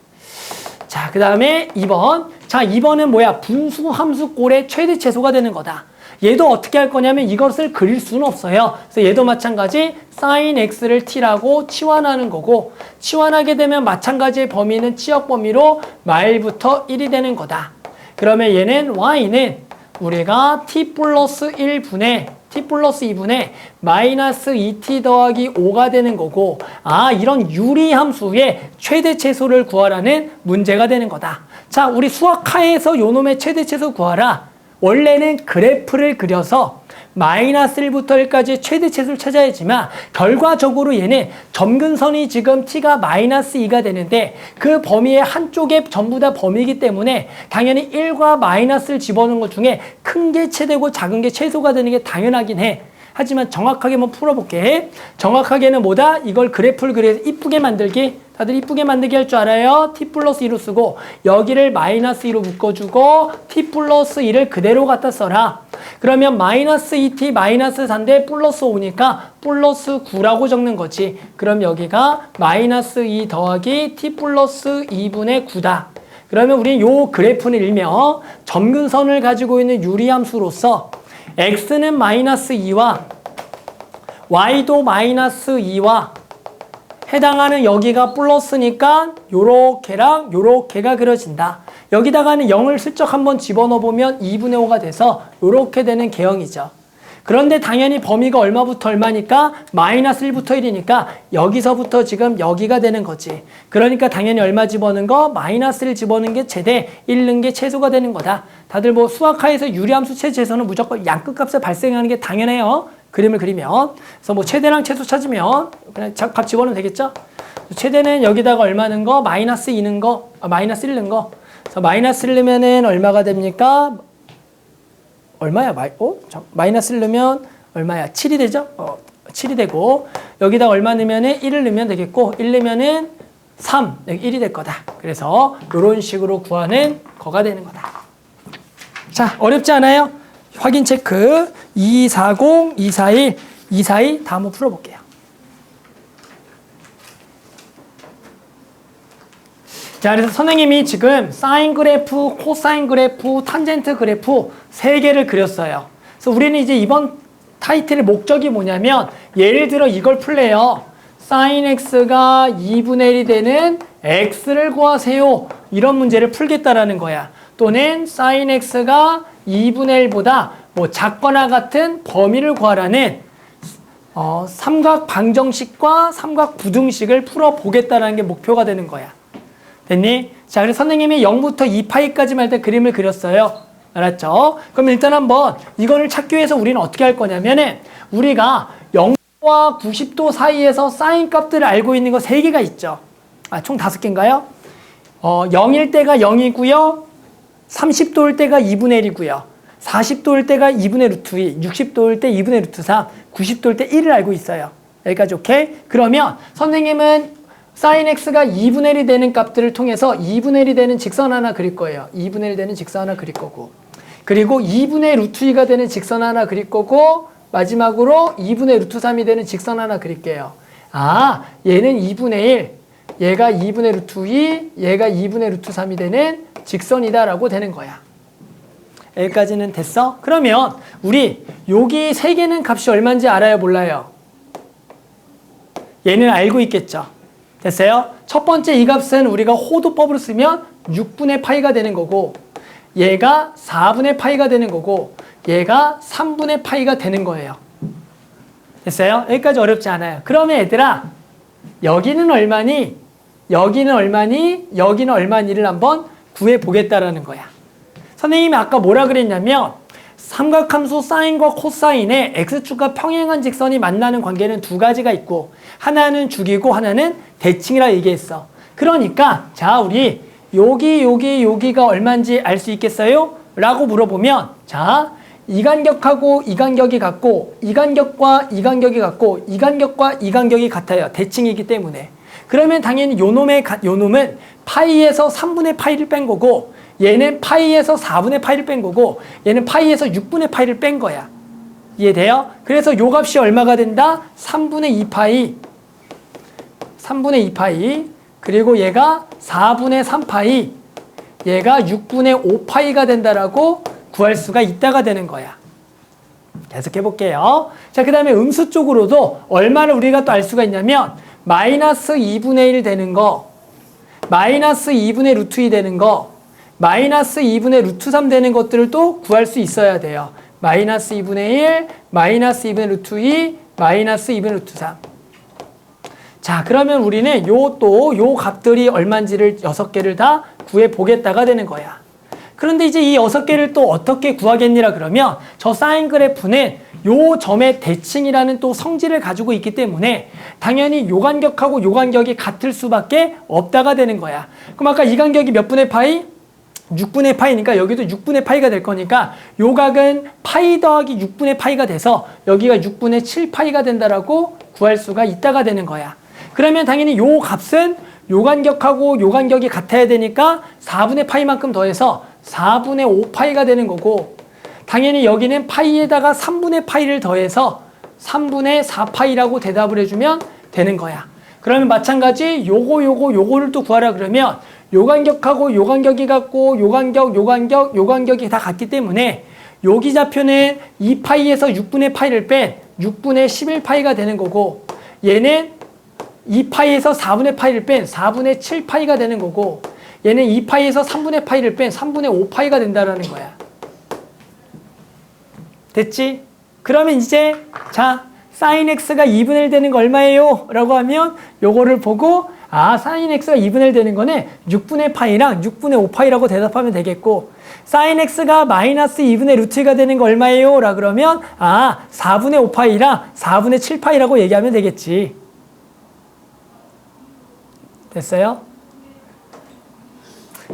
자, 그 다음에 2번. 자, 2번은 뭐야? 분수함수 꼴의 최대 최소가 되는 거다. 얘도 어떻게 할 거냐면 이것을 그릴 수는 없어요. 그래서 얘도 마찬가지 sin x를 t라고 치환하는 거고, 치환하게 되면 마찬가지의 범위는 치역 범위로 마일부터 1이 되는 거다. 그러면 얘는 y는 우리가 t 플러스 1분의 t 플러스 2분의 마이너스 2t 더하기 5가 되는 거고, 아, 이런 유리함수의 최대 최소를 구하라는 문제가 되는 거다. 자, 우리 수학하에서 요놈의 최대 최소 구하라. 원래는 그래프를 그려서 마이너스 1부터 1까지 최대 최소를 찾아야지만, 결과적으로 얘는 점근선이 지금 t가 마이너스 2가 되는데 그 범위의 한쪽에 전부 다 범위이기 때문에 당연히 1과 마이너스를 집어넣은 것 중에 큰 게 최대고 작은 게 최소가 되는 게 당연하긴 해. 하지만 정확하게 한번 풀어볼게. 정확하게는 뭐다? 이걸 그래프를 그려서 이쁘게 만들기. 다들 이쁘게 만들기 할 줄 알아요? t 플러스 2로 쓰고 여기를 마이너스 2로 묶어주고 t 플러스 2를 그대로 갖다 써라. 그러면 마이너스 2t 마이너스 4인데 플러스 5니까 플러스 9라고 적는 거지. 그럼 여기가 마이너스 2 더하기 t 플러스 2분의 9다. 그러면 우리는 요 그래프는 일명 점근선을 가지고 있는 유리함수로서 x는 마이너스 2와 y도 마이너스 2와 해당하는 여기가 플러스니까 요렇게랑 요렇게가 그려진다. 여기다가는 0을 슬쩍 한번 집어넣어 보면 2분의 5가 돼서 요렇게 되는 개형이죠. 그런데 당연히 범위가 얼마부터 얼마니까 마이너스 1부터 1이니까 여기서부터 지금 여기가 되는 거지. 그러니까 당연히 얼마 집어넣은 거? 마이너스 1 집어넣은 게 최대, 1 넣은 게 최소가 되는 거다. 다들 뭐 수학하에서 유리함수 최소에서는 무조건 양끝 값을 발생하는 게 당연해요. 그림을 그리면. 그래서 뭐 최대랑 최소 찾으면 그냥 값 집어넣으면 되겠죠? 최대는 여기다가 얼마 넣은 거? 마이너스 2 넣은 거, 마이너스 1 넣은 거. 그래서 마이너스 1 넣으면은 얼마가 됩니까? 얼마야? 마이너스 1 넣으면 얼마야? 7이 되죠? 7이 되고, 여기다 얼마 넣으면은 1을 넣으면 되겠고, 1 넣으면은 3, 1이 될 거다. 그래서 이런 식으로 구하는 거가 되는 거다. 자, 어렵지 않아요? 확인 체크. 240, 241, 242 다 한번 풀어볼게요. 자, 그래서 선생님이 지금 사인 그래프, 코사인 그래프, 탄젠트 그래프 3개를 그렸어요. 그래서 우리는 이제 이번 타이틀의 목적이 뭐냐면, 예를 들어 이걸 풀래요. 사인 x가 2분의 1이 되는 x를 구하세요. 이런 문제를 풀겠다라는 거야. 또는 사인 x가 2분의 1보다 뭐 작거나 같은 범위를 구하라는 삼각 방정식과 삼각 부등식을 풀어보겠다라는 게 목표가 되는 거야. 됐니? 자, 그래서 선생님이 0부터 2파이까지 할 때 그림을 그렸어요. 알았죠? 그럼 일단 한번 이거를 찾기 위해서 우리는 어떻게 할 거냐면은, 우리가 0과 90도 사이에서 사인 값들을 알고 있는 거 3개가 있죠. 총 5개인가요? 0일 때가 0이고요. 30도일 때가 2분의 1이고요. 40도일 때가 2분의 루트 2, 60도일 때 2분의 루트 3, 90도일 때 1을 알고 있어요. 여기까지 오케이? 그러면 선생님은 sin x가 2분의 1이 되는 값들을 통해서 2분의 1이 되는 직선 하나 그릴 거예요. 2분의 1이 되는 직선 하나 그릴 거고, 그리고 2분의 루트 2가 되는 직선 하나 그릴 거고, 마지막으로 2분의 루트 3이 되는 직선 하나 그릴게요. 아, 얘는 2분의 1, 얘가 2분의 루트 2, 얘가 2분의 루트 3이 되는 직선이다라고 되는 거야. 여기까지는 됐어? 그러면 우리 여기 3개는 값이 얼마인지 알아요? 몰라요? 얘는 알고 있겠죠? 됐어요? 첫 번째 이 값은 우리가 호도법으로 쓰면 6분의 파이가 되는 거고, 얘가 4분의 파이가 되는 거고, 얘가 3분의 파이가 되는 거예요. 됐어요? 여기까지 어렵지 않아요. 그러면 얘들아, 여기는 얼마니? 여기는 얼마니? 여기는 얼마니를 한번 구해보겠다라는 거야. 선생님이 아까 뭐라 그랬냐면, 삼각함수 사인과 코사인의 x축과 평행한 직선이 만나는 관계는 2가지가 있고, 하나는 주기고 하나는 대칭이라 얘기했어. 그러니까 자, 우리 여기가 얼마인지 알 수 있겠어요? 라고 물어보면, 자, 이 간격하고 이 간격이 같고, 이 간격과 이 간격이 같고, 이 간격과 이 간격이 같아요. 대칭이기 때문에. 그러면 당연히 요놈은 파이에서 3분의 파이를 뺀 거고, 얘는 파이에서 4분의 파이를 뺀 거고, 얘는 파이에서 6분의 파이를 뺀 거야. 이해돼요? 그래서 요 값이 얼마가 된다? 3분의 2파이. 3분의 2파이. 그리고 얘가 4분의 3파이. 얘가 6분의 5파이가 된다라고 구할 수가 있다가 되는 거야. 계속 해볼게요. 자, 그 다음에 음수 쪽으로도 얼마를 우리가 또 알 수가 있냐면 마이너스 2분의 1 되는 거, 마이너스 2분의 루트 2 되는 거, 마이너스 2분의 루트 3 되는 것들을 또 구할 수 있어야 돼요. 마이너스 2분의 1, 마이너스 2분의 루트 2, 마이너스 2분의 루트 3. 자, 그러면 우리는 요 값들이 얼마인지를 6개를 다 구해 보겠다가 되는 거야. 그런데 이제 이 6개를 또 어떻게 구하겠니라 그러면 저 사인 그래프는 요 점의 대칭이라는 또 성질을 가지고 있기 때문에 당연히 요 간격하고 요 간격이 같을 수밖에 없다가 되는 거야. 그럼 아까 이 간격이 몇 분의 파이? 6분의 파이니까 여기도 6분의 파이가 될 거니까 요 각은 파이 더하기 6분의 파이가 돼서 여기가 6분의 7파이가 된다라고 구할 수가 있다가 되는 거야. 그러면 당연히 요 값은 요 간격하고 요 간격이 같아야 되니까 4분의 파이만큼 더해서 4분의 5파이가 되는 거고, 당연히 여기는 파이에다가 3분의 파이를 더해서 3분의 4파이라고 대답을 해주면 되는 거야. 그러면 마찬가지 요거를 또 구하라 그러면 요 간격하고 요 간격이 같고 요 간격이 다 같기 때문에 여기 좌표는 2파이에서 6분의 파이를 뺀 6분의 11파이가 되는 거고, 얘는 2파이에서 4분의 파이를 뺀 4분의 7파이가 되는 거고, 얘는 2파이에서 3분의 파이를 뺀 3분의 5파이가 된다라는 거야. 됐지? 그러면 이제 자, sin x가 2분의 1 되는 거 얼마예요? 라고 하면 요거를 보고 sin x가 2분의 1 되는 거는 6분의 파이랑 6분의 5파이라고 대답하면 되겠고, sin x가 마이너스 2분의 루트 2가 되는 거 얼마예요? 라 그러면 4분의 5파이랑 4분의 7파이라고 얘기하면 되겠지. 됐어요?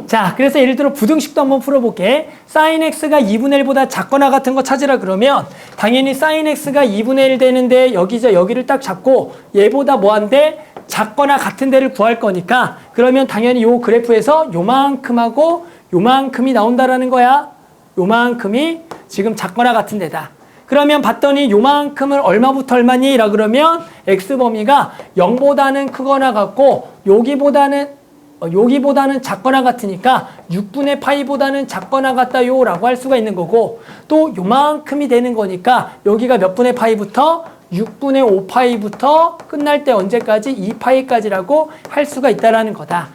자, 그래서 예를 들어 부등식도 한번 풀어볼게. sin x가 2분의 1보다 작거나 같은 거 찾으라 그러면 당연히 sin x가 2분의 1 되는데 여기를 딱 잡고 얘보다 뭐한데? 작거나 같은 데를 구할 거니까, 그러면 당연히 요 그래프에서 요만큼하고 요만큼이 나온다라는 거야. 요만큼이 지금 작거나 같은 데다. 그러면 봤더니 요만큼을 얼마부터 얼마니? 라 그러면 x범위가 0보다는 크거나 같고 여기보다는 작거나 같으니까 6분의 파이보다는 작거나 같다요 라고 할 수가 있는 거고, 또 요만큼이 되는 거니까 여기가 몇 분의 파이부터? 6분의 5파이부터 끝날 때 언제까지? 2파이까지라고 할 수가 있다라는 거다.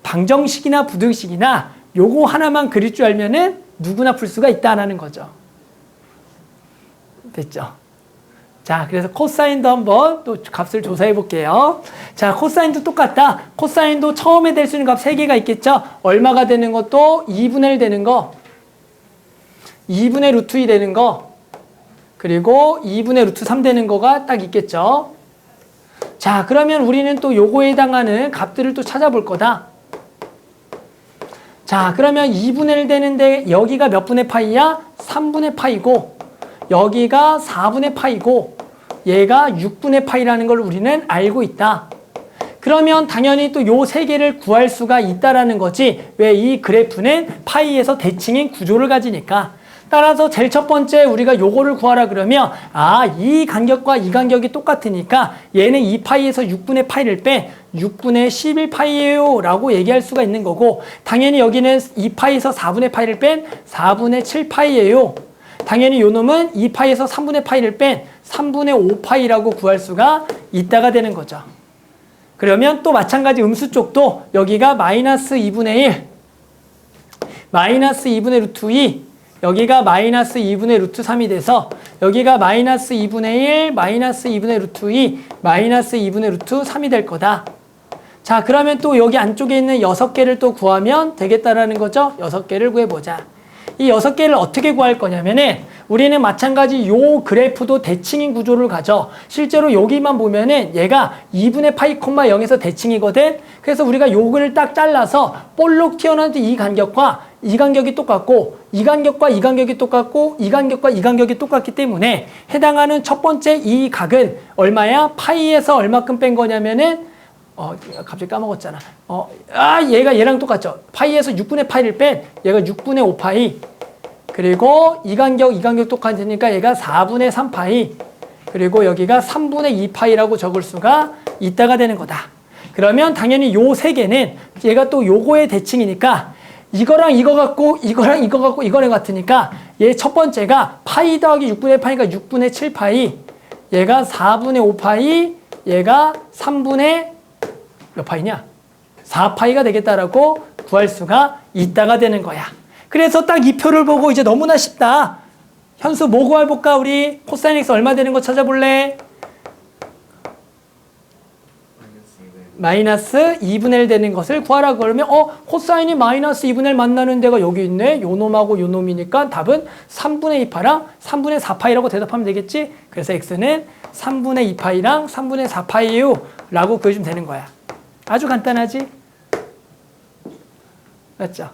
방정식이나 부등식이나 요거 하나만 그릴 줄 알면은 누구나 풀 수가 있다라는 거죠. 됐죠? 자, 그래서 코사인도 한번 또 값을 조사해 볼게요. 자, 코사인도 똑같다. 코사인도 처음에 될 수 있는 값 3개가 있겠죠? 얼마가 되는 것도 2분의 1 되는 거, 2분의 루트 2 되는 거, 그리고 2분의 루트 3 되는 거가 딱 있겠죠? 자, 그러면 우리는 또 요거에 해당하는 값들을 또 찾아볼 거다. 자, 그러면 2분의 1 되는데 여기가 몇 분의 파이야? 3분의 파이고, 여기가 4분의 파이고, 얘가 6분의 파이라는 걸 우리는 알고 있다. 그러면 당연히 또 요 세 개를 구할 수가 있다라는 거지. 왜? 이 그래프는 파이에서 대칭인 구조를 가지니까. 따라서 제일 첫 번째 우리가 요거를 구하라 그러면 이 간격과 이 간격이 똑같으니까 얘는 2파이에서 6분의 파이를 뺀 6분의 11파이예요 라고 얘기할 수가 있는 거고, 당연히 여기는 2파이에서 4분의 파이를 뺀 4분의 7파이예요. 당연히 요 놈은 2파이에서 3분의 파이를 뺀 3분의 5파이라고 구할 수가 있다가 되는 거죠. 그러면 또 마찬가지 음수 쪽도 여기가 마이너스 2분의 1, 마이너스 2분의 루트 2, 여기가 마이너스 2분의 루트 3이 돼서 여기가 마이너스 2분의 1, 마이너스 2분의 루트 2, 마이너스 2분의 루트 3이 될 거다. 자, 그러면 또 여기 안쪽에 있는 6개를 또 구하면 되겠다라는 거죠. 6개를 구해보자. 이 6개를 어떻게 구할 거냐면은 우리는 마찬가지 요 그래프도 대칭인 구조를 가져. 실제로 여기만 보면은 얘가 2분의 파이 콤마 0에서 대칭이거든. 그래서 우리가 요거를 딱 잘라서 볼록 튀어나온 이 간격과 이 간격이 똑같고, 이 간격과 이 간격이 똑같고, 이 간격과 이 간격이 똑같기 때문에 해당하는 첫 번째 이 각은 얼마야? 파이에서 얼마큼 뺀 거냐면은 갑자기 까먹었잖아. 얘가 얘랑 똑같죠. 파이에서 6분의 파이를 뺀 얘가 6분의 5파이. 그리고 이 간격 똑같으니까 얘가 4분의 3파이. 그리고 여기가 3분의 2파이라고 적을 수가 있다가 되는 거다. 그러면 당연히 요 세 개는 얘가 또 요거의 대칭이니까 이거랑 이거 같고 이거랑 이거 같고 이거랑 같으니까 얘 첫 번째가 파이 더하기 6분의 파이가 6분의 7파이, 얘가 4분의 5파이, 얘가 3분의 몇 파이냐? 4파이가 되겠다라고 구할 수가 있다가 되는 거야. 그래서 딱 이 표를 보고 이제 너무나 쉽다. 현수 뭐 구해볼까? 우리 코사인 x 얼마 되는 거 찾아볼래? 마이너스 2분의 1 되는 것을 구하라 그러면 코사인이 마이너스 2분의 1 만나는 데가 여기 있네. 요 놈하고 요 놈이니까 답은 3분의 2파랑 3분의 4파이라고 대답하면 되겠지? 그래서 x는 3분의 2파이랑 3분의 4파이요 라고 그려주면 되는 거야. 아주 간단하지? 맞죠?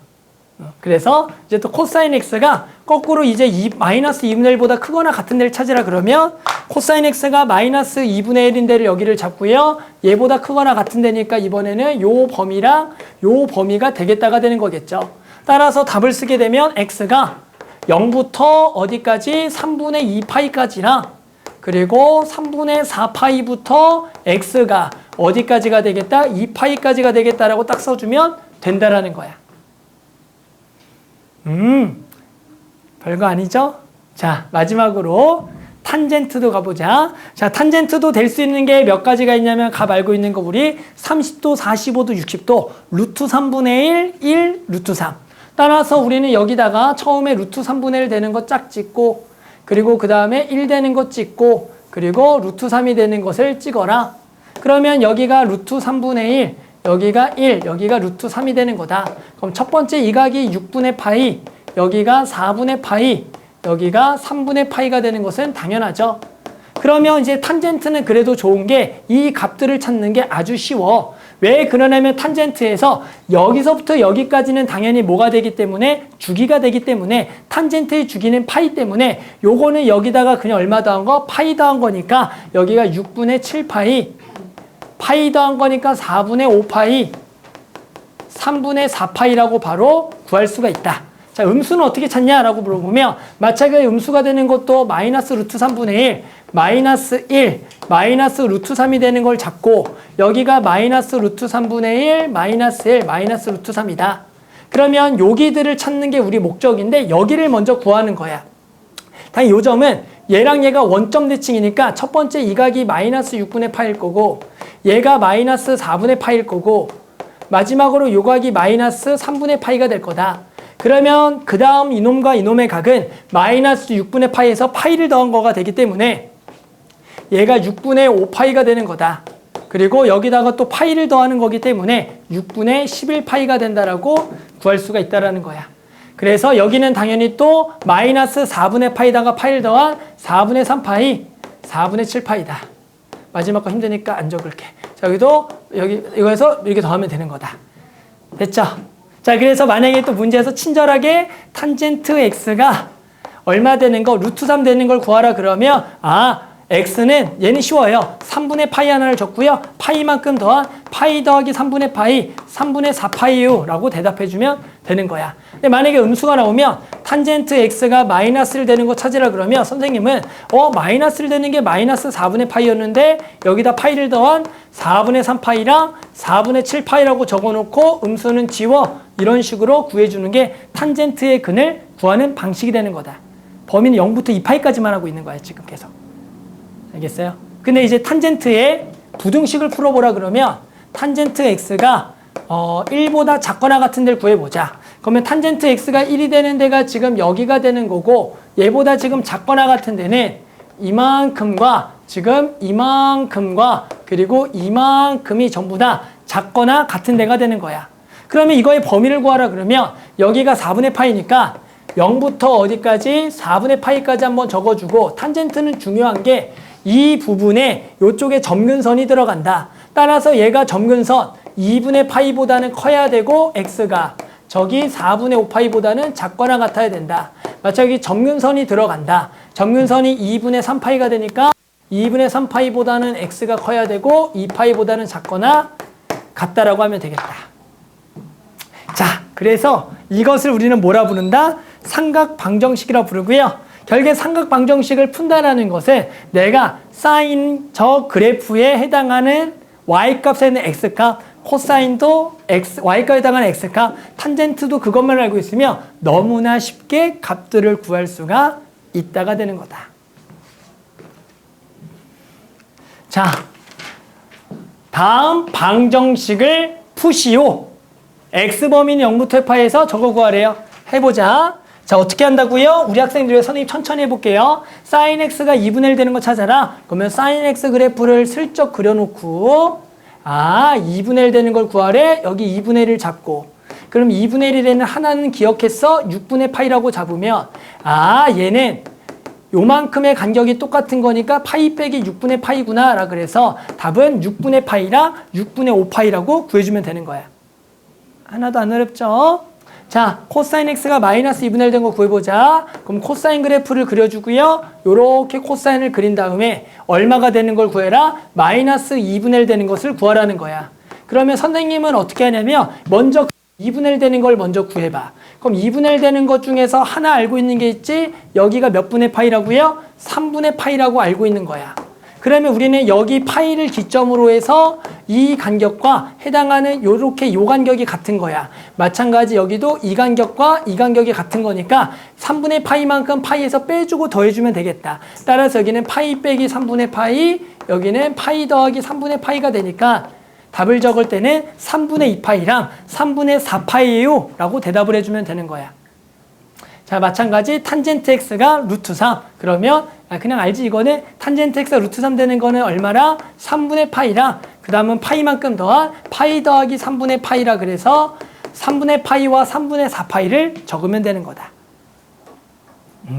그래서 이제 또 코사인 x가 거꾸로 이제 마이너스 2분의 1보다 크거나 같은 데를 찾으라 그러면 코사인 x가 마이너스 2분의 1인 데를 여기를 잡고요. 얘보다 크거나 같은 데니까 이번에는 요 범위랑 요 범위가 되겠다가 되는 거겠죠. 따라서 답을 쓰게 되면 x가 0부터 어디까지 3분의 2파이까지랑 그리고 3분의 4파이부터 x가 어디까지가 되겠다? 2파이까지가 되겠다라고 딱 써주면 된다라는 거야. 별거 아니죠? 자, 마지막으로 탄젠트도 가보자. 자, 탄젠트도 될 수 있는 게 몇 가지가 있냐면 값 알고 있는 거 우리 30도, 45도, 60도, 루트 3분의 1, 루트 3. 따라서 우리는 여기다가 처음에 루트 3분의 1 되는 거 짝 찍고 그리고 그 다음에 1 되는 거 찍고 그리고 루트 3이 되는 것을 찍어라. 그러면 여기가 루트 3분의 1, 여기가 1, 여기가 루트 3이 되는 거다. 그럼 첫 번째 이 각이 6분의 파이, 여기가 4분의 파이, 여기가 3분의 파이가 되는 것은 당연하죠. 그러면 이제 탄젠트는 그래도 좋은 게 이 값들을 찾는 게 아주 쉬워. 왜 그러냐면 탄젠트에서 여기서부터 여기까지는 당연히 뭐가 되기 때문에 주기가 되기 때문에 탄젠트의 주기는 파이 때문에 요거는 여기다가 그냥 얼마 더한 거? 파이 더한 거니까 여기가 6분의 7파이, 파이 더한 거니까 4분의 5파이, 3분의 4파이라고 바로 구할 수가 있다. 자, 음수는 어떻게 찾냐라고 물어보면 마찬가지로 음수가 되는 것도 마이너스 루트 3분의 1, 마이너스 1, 마이너스 루트 3이 되는 걸 잡고 여기가 마이너스 루트 3분의 1, 마이너스 1, 마이너스 루트 3이다. 그러면 여기들을 찾는 게 우리 목적인데 여기를 먼저 구하는 거야. 당연히 요 점은 얘랑 얘가 원점 대칭이니까 첫 번째 이 각이 마이너스 6분의 파일 거고 얘가 마이너스 4분의 파일 거고 마지막으로 요 각이 마이너스 3분의 파이가 될 거다. 그러면 그 다음 이놈과 이놈의 각은 마이너스 6분의 파이에서 파이를 더한 거가 되기 때문에 얘가 6분의 5파이가 되는 거다. 그리고 여기다가 또 파이를 더하는 거기 때문에 6분의 11파이가 된다라고 구할 수가 있다라는 거야. 그래서 여기는 당연히 또 마이너스 4분의 파이다가 파이를 더한 4분의 3파이, 4분의 7파이다. 마지막 거 힘드니까 안 적을게. 자, 여기도 이거에서 이렇게 더하면 되는 거다. 됐죠? 자, 그래서 만약에 또 문제에서 친절하게 탄젠트 x가 얼마 되는 거, 루트 3 되는 걸 구하라 그러면 x는 얘는 쉬워요. 3분의 파이 하나를 적고요. 파이만큼 더한 파이 더하기 3분의 파이, 3분의 4파이요 라고 대답해주면 되는 거야. 근데 만약에 음수가 나오면 탄젠트 x가 마이너스를 되는 거 찾으라 그러면 선생님은 마이너스를 되는 게 마이너스 4분의 파이였는데 여기다 파이를 더한 4분의 3파이랑 4분의 7파이라고 적어놓고 음수는 지워. 이런 식으로 구해주는 게 탄젠트의 근을 구하는 방식이 되는 거다. 범위는 0부터 2파이까지만 하고 있는 거야, 지금 계속. 알겠어요? 근데 이제 탄젠트의 부등식을 풀어보라 그러면 탄젠트 x가 1보다 작거나 같은 데를 구해보자. 그러면 탄젠트 x가 1이 되는 데가 지금 여기가 되는 거고 얘보다 지금 작거나 같은 데는 이만큼과 지금 이만큼과 그리고 이만큼이 전부 다 작거나 같은 데가 되는 거야. 그러면 이거의 범위를 구하라 그러면 여기가 4분의 파이니까 0부터 어디까지? 4분의 파이까지 한번 적어주고 탄젠트는 중요한 게 이 부분에 이쪽에 점근선이 들어간다. 따라서 얘가 점근선 2분의 파이보다는 커야 되고 x가 저기 4분의 5파이보다는 작거나 같아야 된다. 마찬가지 점근선이 들어간다. 점근선이 2분의 3파이가 되니까 2분의 3파이보다는 x가 커야 되고 2파이보다는 작거나 같다라고 하면 되겠다. 자, 그래서 이것을 우리는 뭐라 부른다? 삼각방정식이라고 부르고요. 결국에 삼각방정식을 푼다라는 것은 내가 사인 저 그래프에 해당하는 y값에 있는 x값 코사인도 x, y값에 해당하는 x값, 탄젠트도 그것만 알고 있으면 너무나 쉽게 값들을 구할 수가 있다가 되는 거다. 자, 다음 방정식을 푸시오. x범위는 0부터 f에서 저거 구하래요. 해보자. 자, 어떻게 한다고요? 우리 학생들 선생님 천천히 해볼게요. sin x가 2분의 1 되는 거 찾아라. 그러면 sin x 그래프를 슬쩍 그려놓고 2분의 1 되는 걸 구하래. 여기 2분의 1을 잡고 그럼 2분의 1이라는 하나는 기억했어? 6분의 파이라고 잡으면 얘는 요만큼의 간격이 똑같은 거니까 파이 빼기 6분의 파이구나 라 그래서 답은 6분의 파이랑 6분의 5파이라고 구해주면 되는 거야. 하나도 안 어렵죠? 자, 코사인 x가 마이너스 2분의 1 된 거 구해보자. 그럼 코사인 그래프를 그려주고요. 요렇게 코사인을 그린 다음에 얼마가 되는 걸 구해라? 마이너스 2분의 1 되는 것을 구하라는 거야. 그러면 선생님은 어떻게 하냐면 먼저 2분의 1 되는 걸 먼저 구해봐. 그럼 2분의 1 되는 것 중에서 하나 알고 있는 게 있지? 여기가 몇 분의 파이라고요? 3분의 파이라고 알고 있는 거야. 그러면 우리는 여기 파이를 기점으로 해서 이 간격과 해당하는 요렇게 요 간격이 같은 거야. 마찬가지 여기도 이 간격과 이 간격이 같은 거니까 3분의 파이만큼 파이에서 빼주고 더해주면 되겠다. 따라서 여기는 파이 빼기 3분의 파이, 여기는 파이 더하기 3분의 파이가 되니까 답을 적을 때는 3분의 2파이랑 3분의 4파이예요 라고 대답을 해주면 되는 거야. 자, 마찬가지 탄젠트 x가 루트 3. 그러면 그냥 알지 이거는 탄젠트 x가 루트 3 되는 거는 얼마라? 3분의 파이랑 그 다음은 파이만큼 더한 파이 더하기 3분의 파이라 그래서 3분의 파이와 3분의 4파이를 적으면 되는 거다.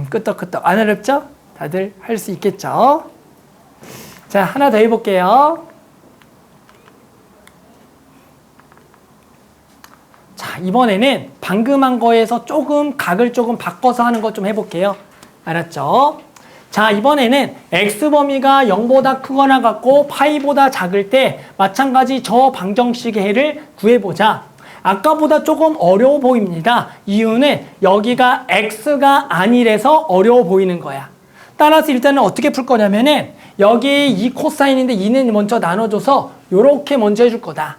끄떡끄떡 안 어렵죠? 다들 할 수 있겠죠? 자, 하나 더 해볼게요. 자, 이번에는 방금 한 거에서 조금 각을 조금 바꿔서 하는 것 좀 해볼게요. 알았죠? 자, 이번에는 x범위가 0보다 크거나 같고 파이보다 작을 때 마찬가지 저 방정식의 해를 구해보자. 아까보다 조금 어려워 보입니다. 이유는 여기가 x가 아니래서 어려워 보이는 거야. 따라서 일단은 어떻게 풀 거냐면은 여기 이 코사인인데 2는 먼저 나눠줘서 요렇게 먼저 해줄 거다.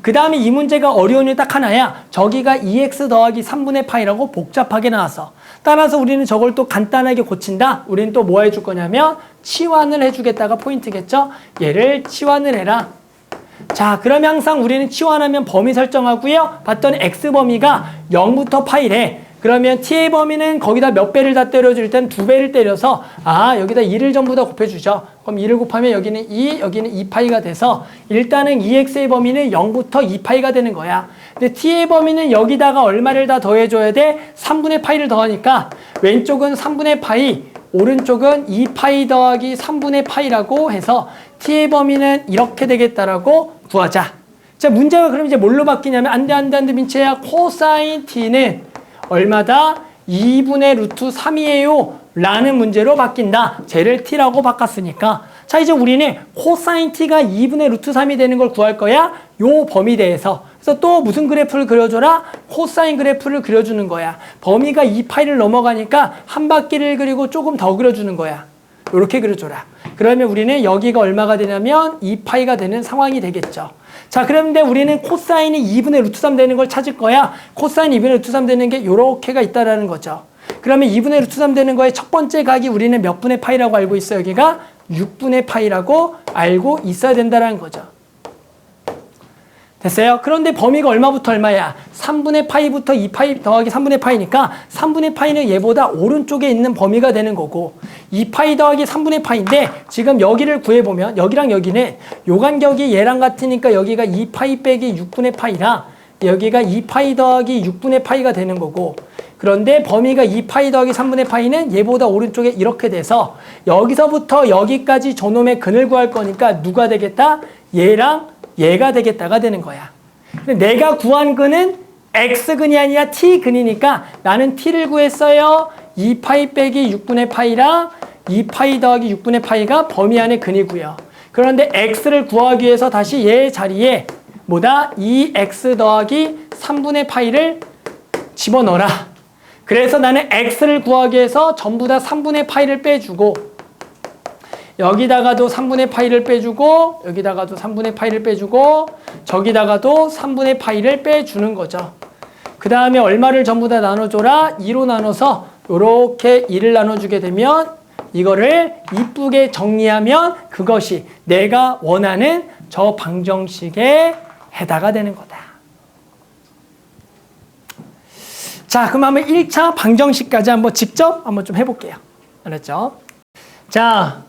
그 다음에 이 문제가 어려운 게 딱 하나야. 저기가 2x 더하기 3분의 파이라고 복잡하게 나왔어. 따라서 우리는 저걸 또 간단하게 고친다. 우리는 또 뭐 해줄 거냐면 치환을 해주겠다가 포인트겠죠. 얘를 치환을 해라. 자, 그러면 항상 우리는 치환하면 범위 설정하고요. 봤더니 x범위가 0부터 파이래. 그러면 t의 범위는 거기다 몇 배를 다 때려줄 땐 2배를 때려서 여기다 2를 전부 다 곱해주죠. 그럼 2를 곱하면 여기는 2, 여기는 2파이가 돼서 일단은 2x의 범위는 0부터 2파이가 되는 거야. 근데 t의 범위는 여기다가 얼마를 다 더해줘야 돼? 3분의 파이를 더하니까 왼쪽은 3분의 파이, 오른쪽은 2파이 더하기 3분의 파이라고 해서 t의 범위는 이렇게 되겠다라고 구하자. 자, 문제가 그럼 이제 뭘로 바뀌냐면 안 돼 민채야. 코사인 t는 얼마다? 2분의 루트 3이에요 라는 문제로 바뀐다. 쟤를 t라고 바꿨으니까. 자, 이제 우리는 코사인 t가 2분의 루트 3이 되는 걸 구할 거야. 요 범위 대해서. 그래서 또 무슨 그래프를 그려줘라? 코사인 그래프를 그려주는 거야. 범위가 2파이를 넘어가니까 한 바퀴를 그리고 조금 더 그려주는 거야. 요렇게 그려줘라. 그러면 우리는 여기가 얼마가 되냐면 2파이가 되는 상황이 되겠죠. 자, 그런데 우리는 코사인이 2분의 루트 3 되는 걸 찾을 거야. 코사인 2분의 루트 3 되는 게 요렇게가 있다라는 거죠. 그러면 2분의 루트 3 되는 거의 첫 번째 각이 우리는 몇 분의 파이라고 알고 있어요? 여기가 6분의 파이라고 알고 있어야 된다는 거죠. 됐어요? 그런데 범위가 얼마부터 얼마야? 3분의 파이부터 2파이 더하기 3분의 파이니까 3분의 파이는 얘보다 오른쪽에 있는 범위가 되는 거고 2파이 더하기 3분의 파이인데 지금 여기를 구해보면 여기랑 여기는 요 간격이 얘랑 같으니까 여기가 2파이 빼기 6분의 파이랑 여기가 2파이 더하기 6분의 파이가 되는 거고 그런데 범위가 2파이 더하기 3분의 파이는 얘보다 오른쪽에 이렇게 돼서 여기서부터 여기까지 저놈의 근을 구할 거니까 누가 되겠다? 얘랑 얘가 되겠다가 되는 거야. 근데 내가 구한 근은 x근이 아니라 t근이니까 나는 t를 구했어요. 2파이 빼기 6분의 파이랑 2파이 더하기 6분의 파이가 범위 안의 근이고요. 그런데 x를 구하기 위해서 다시 얘 자리에 뭐다? 2x 더하기 3분의 파이를 집어넣어라. 그래서 나는 x를 구하기 위해서 전부 다 3분의 파이를 빼주고 여기다가도 3분의 파이를 빼주고 여기다가도 3분의 파이를 빼주고 저기다가도 3분의 파이를 빼주는 거죠. 그 다음에 얼마를 전부 다 나눠줘라? 2로 나눠서 이렇게 2를 나눠주게 되면 이거를 이쁘게 정리하면 그것이 내가 원하는 저 방정식의 해다가 되는 거다. 자, 그럼 한번 1차 방정식까지 한번 직접 한번 좀 해볼게요. 알았죠? 자,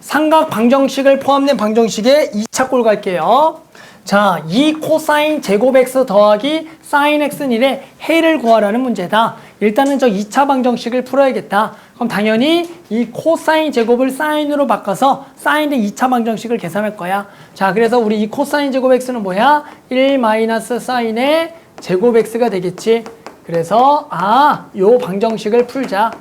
삼각 방정식을 포함된 방정식의 2차 꼴 갈게요. 자, 2 코사인 제곱 x 더하기 사인 x는 1의 해를 구하라는 문제다. 일단은 저 2차 방정식을 풀어야겠다. 그럼 당연히 이 코사인 제곱을 사인으로 바꿔서 사인의 2차 방정식을 계산할 거야. 자, 그래서 우리 이 코사인 제곱 x는 뭐야? 1 마이너스 사인의 제곱 x가 되겠지. 그래서 요 방정식을 풀자.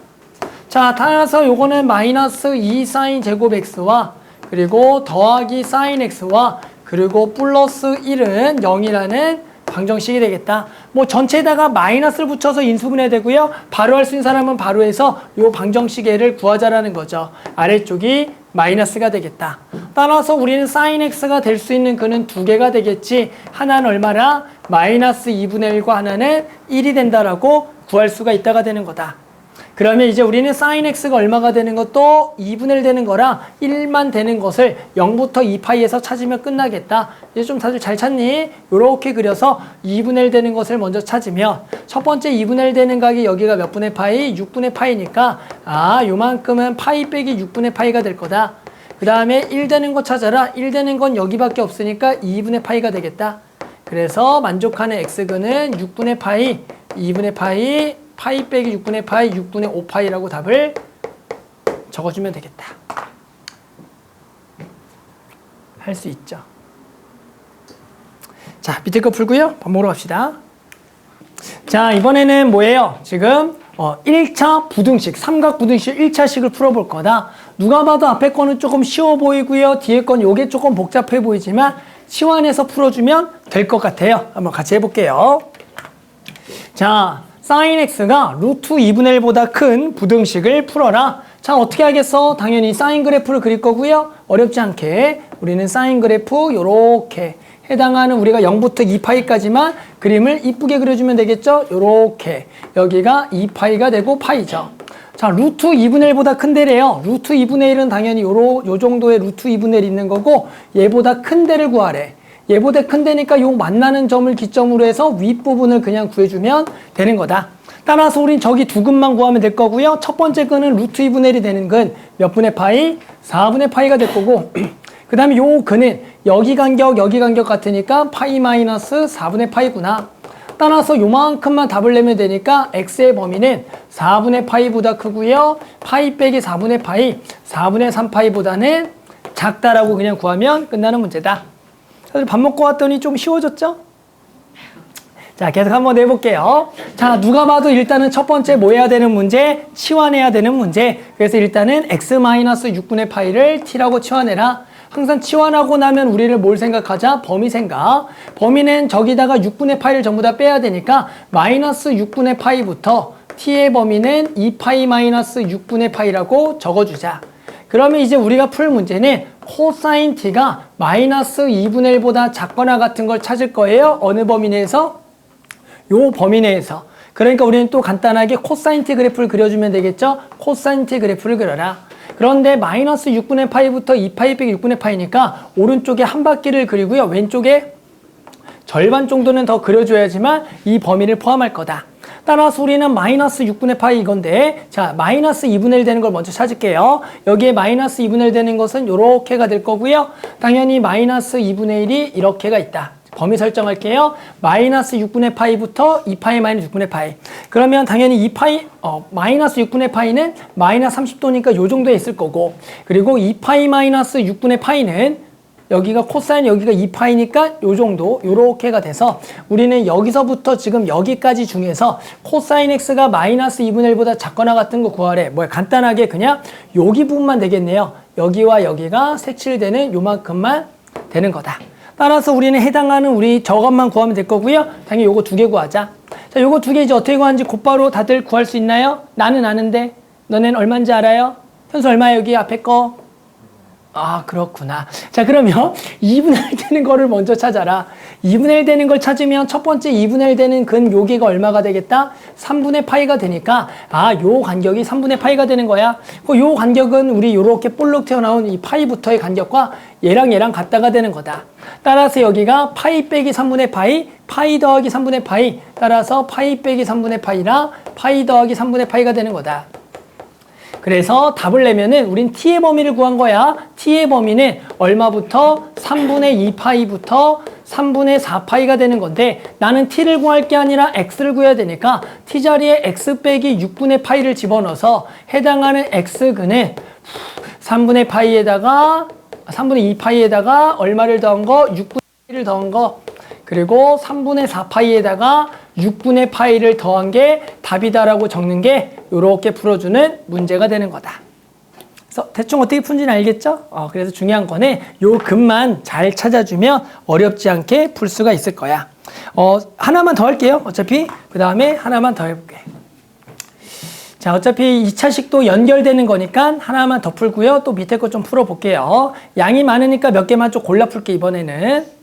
자, 따라서 요거는 마이너스 2 사인 제곱 x와 그리고 더하기 사인 x와 그리고 플러스 1은 0이라는 방정식이 되겠다. 뭐 전체에다가 마이너스를 붙여서 인수분해 되고요. 바로 할 수 있는 사람은 바로 해서 요 방정식의 구하자라는 거죠. 아래쪽이 마이너스가 되겠다. 따라서 우리는 사인 x가 될 수 있는 그는 두 개가 되겠지. 하나는 얼마나? 마이너스 2분의 1과 하나는 1이 된다라고 구할 수가 있다가 되는 거다. 그러면 이제 우리는 사인 x가 얼마가 되는 것도 2분의 1 되는 거랑 1만 되는 것을 0부터 2파이에서 찾으면 끝나겠다. 이제 좀 다들 잘 찾니? 이렇게 그려서 2분의 1 되는 것을 먼저 찾으면 첫 번째 2분의 1 되는 각이 여기가 몇 분의 파이? 6분의 파이니까 요만큼은 파이 빼기 6분의 파이가 될 거다. 그 다음에 1 되는 거 찾아라. 1 되는 건 여기밖에 없으니까 2분의 파이가 되겠다. 그래서 만족하는 x근은 6분의 파이, 2분의 파이, 파이 빼기 6분의 파이, 6분의 5파이라고 답을 적어주면 되겠다. 할 수 있죠. 자, 밑에 거 풀고요. 밥 먹으러 갑시다. 자, 이번에는 뭐예요? 지금 1차 부등식, 삼각 부등식 1차식을 풀어볼 거다. 누가 봐도 앞에 거는 조금 쉬워 보이고요. 뒤에 건 요게 조금 복잡해 보이지만 치환해서 풀어주면 될 것 같아요. 한번 같이 해볼게요. 자, 사인 x가 루트 2분의 1보다 큰 부등식을 풀어라. 자, 어떻게 하겠어? 당연히 사인 그래프를 그릴 거고요. 어렵지 않게 우리는 사인 그래프 요렇게 해당하는 우리가 0부터 2파이까지만 그림을 이쁘게 그려주면 되겠죠? 요렇게 여기가 2파이가 되고 파이죠. 자, 루트 2분의 1보다 큰 데래요. 루트 2분의 1은 당연히 요 정도의 루트 2분의 1 있는 거고 얘보다 큰 데를 구하래. 얘보다 큰 데니까 요 만나는 점을 기점으로 해서 윗부분을 그냥 구해주면 되는 거다. 따라서 우린 저기 두 근만 구하면 될 거고요. 첫 번째 근은 루트 2분의 1이 되는 근 몇 분의 파이? 4분의 파이가 될 거고 그 다음에 요 근은 여기 간격 같으니까 파이 마이너스 4분의 파이구나. 따라서 요만큼만 답을 내면 되니까 x의 범위는 4분의 파이보다 크고요. 파이 빼기 4분의 파이, 4분의 3파이보다는 작다라고 그냥 구하면 끝나는 문제다. 다들 밥 먹고 왔더니 좀 쉬워졌죠? 자, 계속 한번 해볼게요. 자, 누가 봐도 일단은 첫 번째 뭐 해야 되는 문제? 치환해야 되는 문제. 그래서 일단은 x-6분의 파이를 t라고 치환해라. 항상 치환하고 나면 우리를 뭘 생각하자? 범위 생각. 범위는 저기다가 6분의 파이를 전부 다 빼야 되니까 마이너스 6분의 파이부터 t의 범위는 2파이 마이너스 6분의 파이라고 적어주자. 그러면 이제 우리가 풀 문제는 코사인 t가 마이너스 2분의 1보다 작거나 같은 걸 찾을 거예요. 어느 범위 내에서? 요 범위 내에서. 그러니까 우리는 또 간단하게 코사인 t 그래프를 그려주면 되겠죠? 코사인 t 그래프를 그려라. 그런데 마이너스 6분의 파이부터 2파이 빼기 6분의 파이니까 오른쪽에 한 바퀴를 그리고요. 왼쪽에 절반 정도는 더 그려줘야지만 이 범위를 포함할 거다. 따라서 우리는 마이너스 6분의 파이 이건데 자, 마이너스 2분의 1 되는 걸 먼저 찾을게요. 여기에 마이너스 2분의 1 되는 것은 요렇게가 될 거고요. 당연히 마이너스 2분의 1이 이렇게가 있다. 범위 설정할게요. 마이너스 6분의 파이부터 2파이 마이너스 6분의 파이. 그러면 당연히 2파이, 마이너스 6분의 파이는 마이너스 30도니까 요 정도에 있을 거고, 그리고 2파이 마이너스 6분의 파이는 여기가 코사인 여기가 2파이니까 요 정도 요렇게가 돼서 우리는 여기서부터 지금 여기까지 중에서 코사인 x가 마이너스 2분의 1보다 작거나 같은 거 구하래. 뭐야, 간단하게 그냥 여기 부분만 되겠네요. 여기와 여기가 색칠되는 요만큼만 되는 거다. 따라서 우리는 해당하는 우리 저것만 구하면 될 거고요. 당연히 요거 두 개 구하자. 자, 요거 두 개 이제 어떻게 구하는지 곧바로 다들 구할 수 있나요? 나는 아는데 너넨 얼마인지 알아요? 현수 얼마야 여기 앞에 거? 아, 그렇구나. 자, 그러면 2분의 1 되는 거를 먼저 찾아라. 2분의 1 되는 걸 찾으면 첫 번째 2분의 1 되는 근 요기가 얼마가 되겠다? 3분의 파이가 되니까, 아, 요 간격이 3분의 파이가 되는 거야. 요 간격은 우리 요렇게 볼록 튀어나온 이 파이부터의 간격과 얘랑 같다가 되는 거다. 따라서 여기가 파이 빼기 3분의 파이, 파이 더하기 3분의 파이, 따라서 파이 빼기 3분의 파이라 파이 더하기 3분의 파이가 되는 거다. 그래서 답을 내면은 우린 t의 범위를 구한 거야. t의 범위는 얼마부터? 3분의 2파이부터 3분의 4파이가 되는 건데 나는 t를 구할 게 아니라 x를 구해야 되니까 t 자리에 x 빼기 6분의 파이를 집어넣어서 해당하는 x근은 3분의 파이에다가 3분의 2파이에다가 얼마를 더한 거? 6분의 파이를 더한 거. 그리고 3분의 4파이에다가 6분의 파이를 더한 게 답이다라고 적는 게 이렇게 풀어주는 문제가 되는 거다. 그래서 대충 어떻게 푼지는 알겠죠? 그래서 중요한 거는 요 근만 잘 찾아주면 어렵지 않게 풀 수가 있을 거야. 하나만 더 할게요. 어차피 그 다음에 하나만 더 해볼게. 자, 어차피 2차식도 연결되는 거니까 하나만 더 풀고요. 또 밑에 거 좀 풀어볼게요. 양이 많으니까 몇 개만 좀 골라 풀게 이번에는.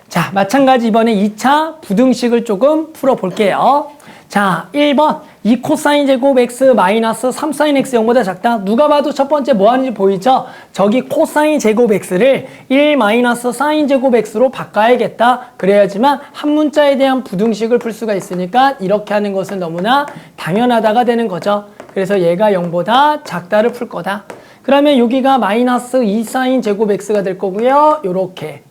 자, 마찬가지 이번에 2차 부등식을 조금 풀어볼게요. 자, 1번 2 코사인 제곱 x 마이너스 3 사인 x 0보다 작다. 누가 봐도 첫 번째 뭐 하는지 보이죠? 저기 코사인 제곱 x를 1 마이너스 사인 제곱 x로 바꿔야겠다. 그래야지만 한 문자에 대한 부등식을 풀 수가 있으니까 이렇게 하는 것은 너무나 당연하다가 되는 거죠. 그래서 얘가 0보다 작다를 풀 거다. 그러면 여기가 마이너스 2 사인 제곱 x가 될 거고요. 요렇게.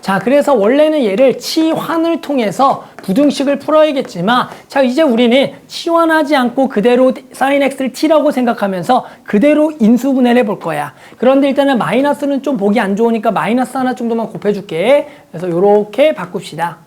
자, 그래서 원래는 얘를 치환을 통해서 부등식을 풀어야겠지만 자, 이제 우리는 치환하지 않고 그대로 sin x를 t라고 생각하면서 그대로 인수분해를 해볼 거야. 그런데 일단은 마이너스는 좀 보기 안 좋으니까 마이너스 하나 정도만 곱해줄게. 그래서 요렇게 바꿉시다.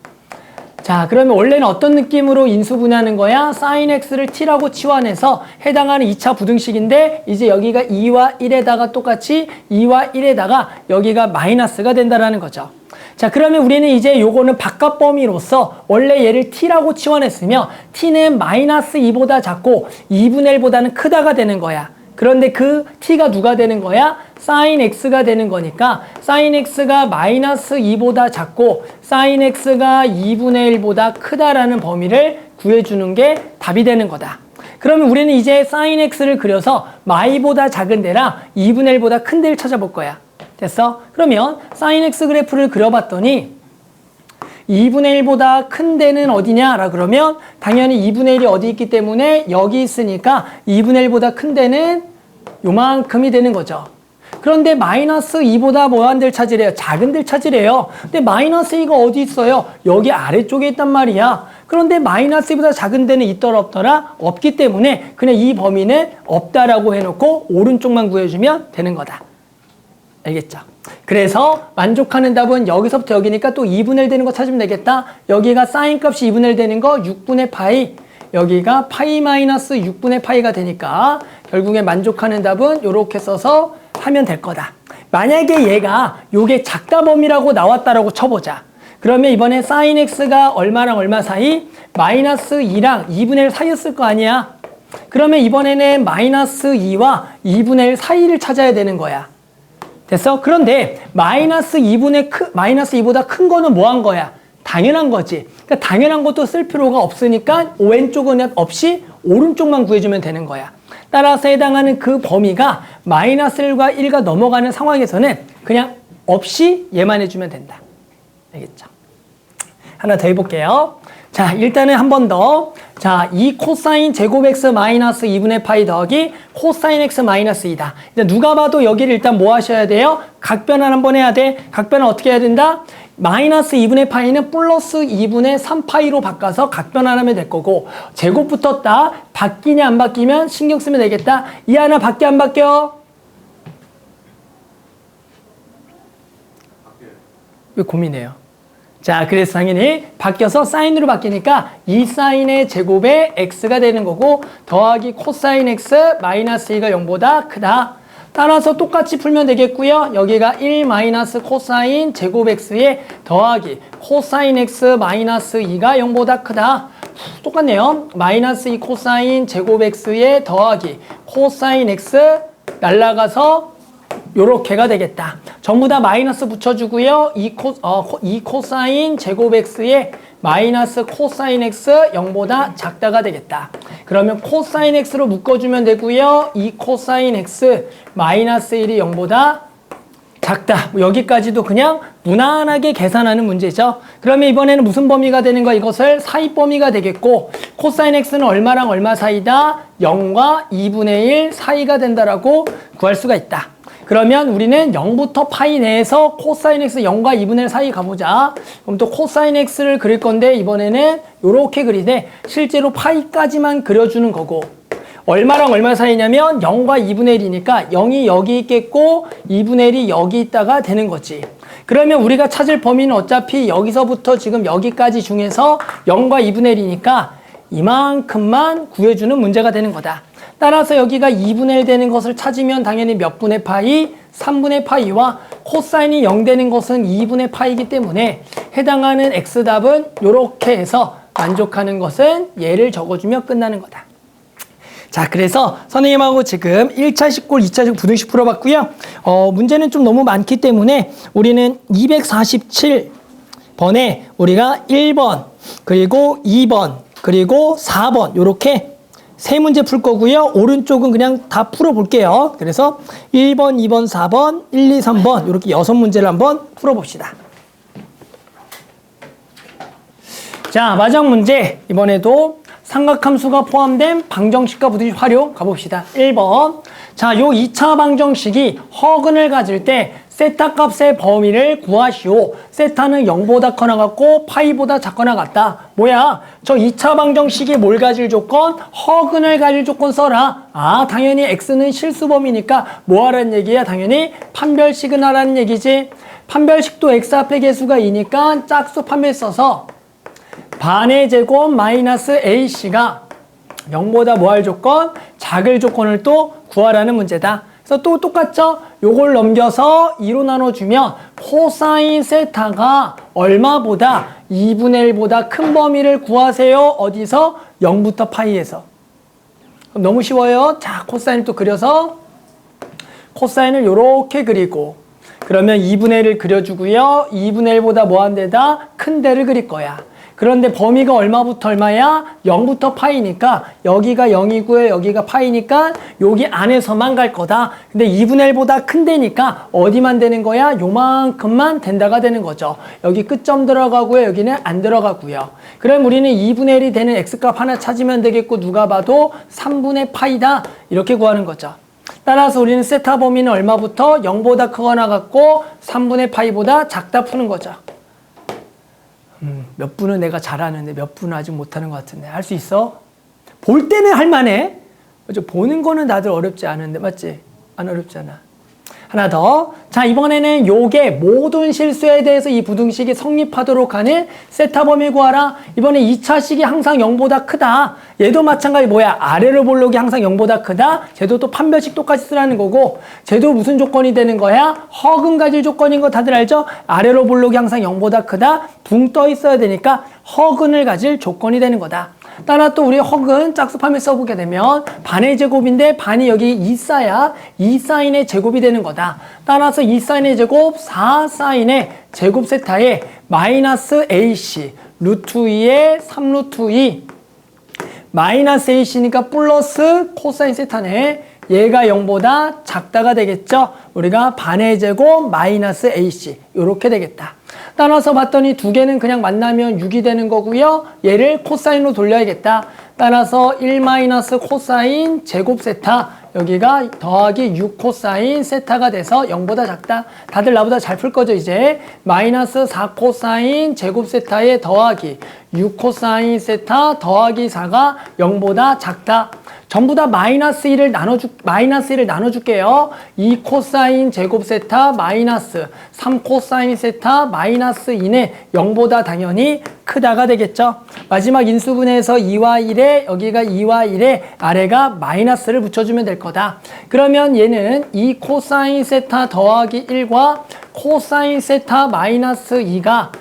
자, 그러면 원래는 어떤 느낌으로 인수분해하는 거야? sin x를 t라고 치환해서 해당하는 2차 부등식인데 이제 여기가 2와 1에다가 똑같이 2와 1에다가 여기가 마이너스가 된다라는 거죠. 자, 그러면 우리는 이제 요거는 바깥 범위로서 원래 얘를 t라고 치환했으면 t는 마이너스 2보다 작고 2분의 1보다는 크다가 되는 거야. 그런데 그 t가 누가 되는 거야? sin x가 되는 거니까 sin x가 마이너스 2보다 작고 sin x가 2분의 1보다 크다라는 범위를 구해주는 게 답이 되는 거다. 그러면 우리는 이제 sin x를 그려서 마이보다 작은 데랑 2분의 1보다 큰 데를 찾아볼 거야. 됐어? 그러면 sin x 그래프를 그려봤더니 2분의 1보다 큰 데는 어디냐? 그러면 당연히 2분의 1이 어디 있기 때문에 여기 있으니까 2분의 1보다 큰 데는 요만큼이 되는 거죠. 그런데 마이너스 2보다 뭐한 데를 찾으래요? 작은 데를 찾으래요. 근데 마이너스 2가 어디 있어요? 여기 아래쪽에 있단 말이야. 그런데 마이너스 2보다 작은 데는 있더라 없더라? 없기 때문에 그냥 이 범위는 없다라고 해놓고 오른쪽만 구해주면 되는 거다. 알겠죠? 그래서 만족하는 답은 여기서부터 여기니까 또 2분의 1 되는 거 찾으면 되겠다. 여기가 사인 값이 2분의 1 되는 거 6분의 파이. 여기가 파이 마이너스 6분의 파이가 되니까 결국에 만족하는 답은 이렇게 써서 하면 될 거다. 만약에 얘가 요게 작다 범위라고 나왔다라고 쳐보자. 그러면 이번에 sin x가 얼마랑 얼마 사이? 마이너스 2랑 2분의 1 사이였을 거 아니야. 그러면 이번에는 마이너스 2와 2분의 1 사이를 찾아야 되는 거야. 됐어? 그런데 마이너스 2보다 큰 거는 뭐 한 거야? 당연한 거지. 그러니까 당연한 것도 쓸 필요가 없으니까 왼쪽은 없이 오른쪽만 구해주면 되는 거야. 따라서 해당하는 그 범위가 마이너스 1과 1가 넘어가는 상황에서는 그냥 없이 얘만 해주면 된다. 알겠죠? 하나 더 해볼게요. 자, 일단은 한 번 더. 자, 2 코사인 제곱 x 마이너스 2분의 파이 더하기 코사인 x 마이너스 2다. 일단 누가 봐도 여기를 일단 뭐 하셔야 돼요? 각변환 한번 해야 돼. 각변환 어떻게 해야 된다? 마이너스 2분의 파이는 플러스 2분의 3파이로 바꿔서 각변환하면 될 거고 제곱 붙었다. 바뀌냐 안 바뀌면 신경 쓰면 되겠다. 이 하나 바뀌어 안 바뀌어? 왜 고민해요? 자, 그래서 당연히 바뀌어서 사인으로 바뀌니까 2사인의 제곱에 x가 되는 거고 더하기 코사인 x 마이너스 2가 0보다 크다. 따라서 똑같이 풀면 되겠고요. 여기가 1 마이너스 코사인 제곱 x에 더하기 코사인 x 마이너스 2가 0보다 크다. 똑같네요. 마이너스 2 코사인 제곱 x에 더하기 코사인 x 날라가서 요렇게가 되겠다. 전부 다 마이너스 붙여주고요. 2 코사인 제곱 x에 마이너스 코사인 x 0보다 작다가 되겠다. 그러면 코사인 x로 묶어주면 되고요. 2 코사인 x 마이너스 1이 0보다 작다. 여기까지도 그냥 무난하게 계산하는 문제죠. 그러면 이번에는 무슨 범위가 되는 거야? 이것을 사이 범위가 되겠고, 코사인 x는 얼마랑 얼마 사이다? 0과 2분의 1 사이가 된다라고 구할 수가 있다. 그러면 우리는 0부터 파이 내에서 코사인 x 0과 2분의 1 사이 가보자. 그럼 또 코사인 x를 그릴 건데 이번에는 이렇게 그리되 실제로 파이까지만 그려주는 거고, 얼마랑 얼마 사이냐면 0과 2분의 1이니까 0이 여기 있겠고 2분의 1이 여기 있다가 되는 거지. 그러면 우리가 찾을 범위는 어차피 여기서부터 지금 여기까지 중에서 0과 2분의 1이니까 이만큼만 구해주는 문제가 되는 거다. 따라서 여기가 2분의 1 되는 것을 찾으면 당연히 몇 분의 파이? 3분의 파이와 코사인이 0 되는 것은 2분의 파이이기 때문에 해당하는 x답은 이렇게 해서 만족하는 것은 얘를 적어주면 끝나는 거다. 자, 그래서 선생님하고 지금 1차식 꼴, 2차식 부등식 풀어봤고요. 문제는 좀 너무 많기 때문에 우리는 247번에 우리가 1번, 그리고 2번, 그리고 4번 이렇게 세 문제 풀 거고요. 오른쪽은 그냥 다 풀어볼게요. 그래서 1번, 2번, 4번, 1, 2, 3번 이렇게 6문제를 한번 풀어봅시다. 자, 마지막 문제. 이번에도 삼각함수가 포함된 방정식과 부등식 활용 가봅시다. 1번. 자, 요 2차 방정식이 허근을 가질 때 세타 값의 범위를 구하시오. 세타는 0보다 커나 같고 파이보다 작거나 같다. 뭐야? 저 2차 방정식이 뭘 가질 조건? 허근을 가질 조건 써라. 아, 당연히 x는 실수범위니까 뭐 하라는 얘기야? 당연히 판별식은 하라는 얘기지. 판별식도 x 앞에 개수가 2니까 짝수 판별 써서 반의 제곱 마이너스 ac가 0보다 뭐 할 조건? 작을 조건을 또 구하라는 문제다. 그래서 또 똑같죠? 요걸 넘겨서 2로 나눠주면 코사인 세타가 얼마보다 2분의 1보다 큰 범위를 구하세요. 어디서? 0부터 파이에서. 그럼 너무 쉬워요. 자, 코사인을 또 그려서 코사인을 요렇게 그리고 그러면 2분의 1을 그려주고요. 2분의 1보다 뭐 한 데다? 큰 데를 그릴 거야. 그런데 범위가 얼마부터 얼마야? 0부터 파이니까 여기가 0이고요. 여기가 파이니까 여기 안에서만 갈 거다. 근데 2분의 1보다 큰 데니까 어디만 되는 거야? 요만큼만 된다가 되는 거죠. 여기 끝점 들어가고요. 여기는 안 들어가고요. 그럼 우리는 2분의 1이 되는 x값 하나 찾으면 되겠고 누가 봐도 3분의 파이다. 이렇게 구하는 거죠. 따라서 우리는 세타 범위는 얼마부터? 0보다 크거나 같고 3분의 파이보다 작다 푸는 거죠. 몇 분은 내가 잘하는데 몇 분은 아직 못하는 것 같은데 할 수 있어? 볼 때는 할만해. 보는 거는 다들 어렵지 않은데 맞지? 안 어렵잖아. 하나 더. 자, 이번에는 요게 모든 실수에 대해서 이 부등식이 성립하도록 하는 세타 범위 구하라. 이번에 2차식이 항상 0보다 크다. 얘도 마찬가지 뭐야? 아래로 볼록이 항상 0보다 크다. 쟤도 또 판별식 똑같이 쓰라는 거고 쟤도 무슨 조건이 되는 거야? 허근 가질 조건인 거 다들 알죠? 아래로 볼록이 항상 0보다 크다. 붕 떠 있어야 되니까 허근을 가질 조건이 되는 거다. 따라 또 우리 허근 짝수판을 써보게 되면 반의 제곱인데 반이 여기 2사야 2사인의 제곱이 되는 거다. 따라서 2사인의 제곱 4사인의 제곱 세타에 마이너스 AC 루트 2에 3 루트 2 마이너스 AC니까 플러스 코사인 세타네. 얘가 0보다 작다가 되겠죠. 우리가 반의 제곱 마이너스 AC 이렇게 되겠다. 따라서 봤더니 두 개는 그냥 만나면 6이 되는 거고요. 얘를 코사인으로 돌려야겠다. 따라서 1 마이너스 코사인 제곱 세타 여기가 더하기 6 코사인 세타가 돼서 0보다 작다. 다들 나보다 잘 풀 거죠 이제. 마이너스 4 코사인 제곱 세타에 더하기 6 코사인 세타 더하기 4가 0보다 작다. 전부 다 마이너스 1을 나눠줄게요. 2 코사인 제곱 세타 마이너스 3 코사인 세타 마이너스 2는 0보다 당연히 크다가 되겠죠. 마지막 인수분해에서 2와 1에 여기가 2와 1에 아래가 마이너스를 붙여주면 될 거다. 그러면 얘는 2 코사인 세타 더하기 1과 코사인 세타 마이너스 2가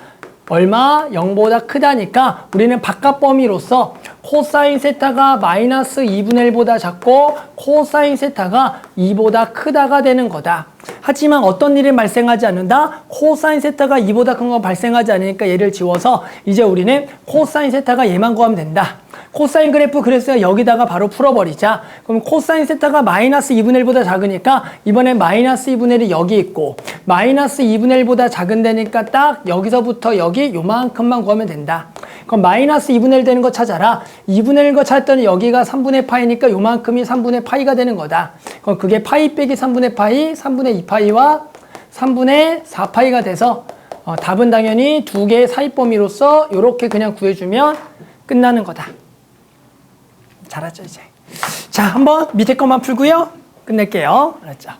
얼마? 0보다 크다니까 우리는 바깥 범위로서 코사인 세타가 마이너스 2분의 1보다 작고 코사인 세타가 2보다 크다가 되는 거다. 하지만 어떤 일이 발생하지 않는다? 코사인 세타가 2보다 큰 건 발생하지 않으니까 얘를 지워서 이제 우리는 코사인 세타가 얘만 구하면 된다. 코사인 그래프 그래서 여기다가 바로 풀어버리자. 그럼 코사인 세타가 마이너스 2분의 1보다 작으니까 이번엔 마이너스 2분의 1이 여기 있고 마이너스 2분의 1보다 작은 데니까 딱 여기서부터 여기 요만큼만 구하면 된다. 그럼 마이너스 2분의 1 되는 거 찾아라. 2분의 1 거 찾았더니 여기가 3분의 파이니까 요만큼이 3분의 파이가 되는 거다. 그럼 그게 파이 빼기 3분의 파이, 3분의 2파이와 3분의 4파이가 돼서 답은 당연히 두 개의 사이 범위로서 이렇게 그냥 구해주면 끝나는 거다. 잘하죠 이제. 자, 한번 밑에 것만 풀고요. 끝낼게요. 알았죠?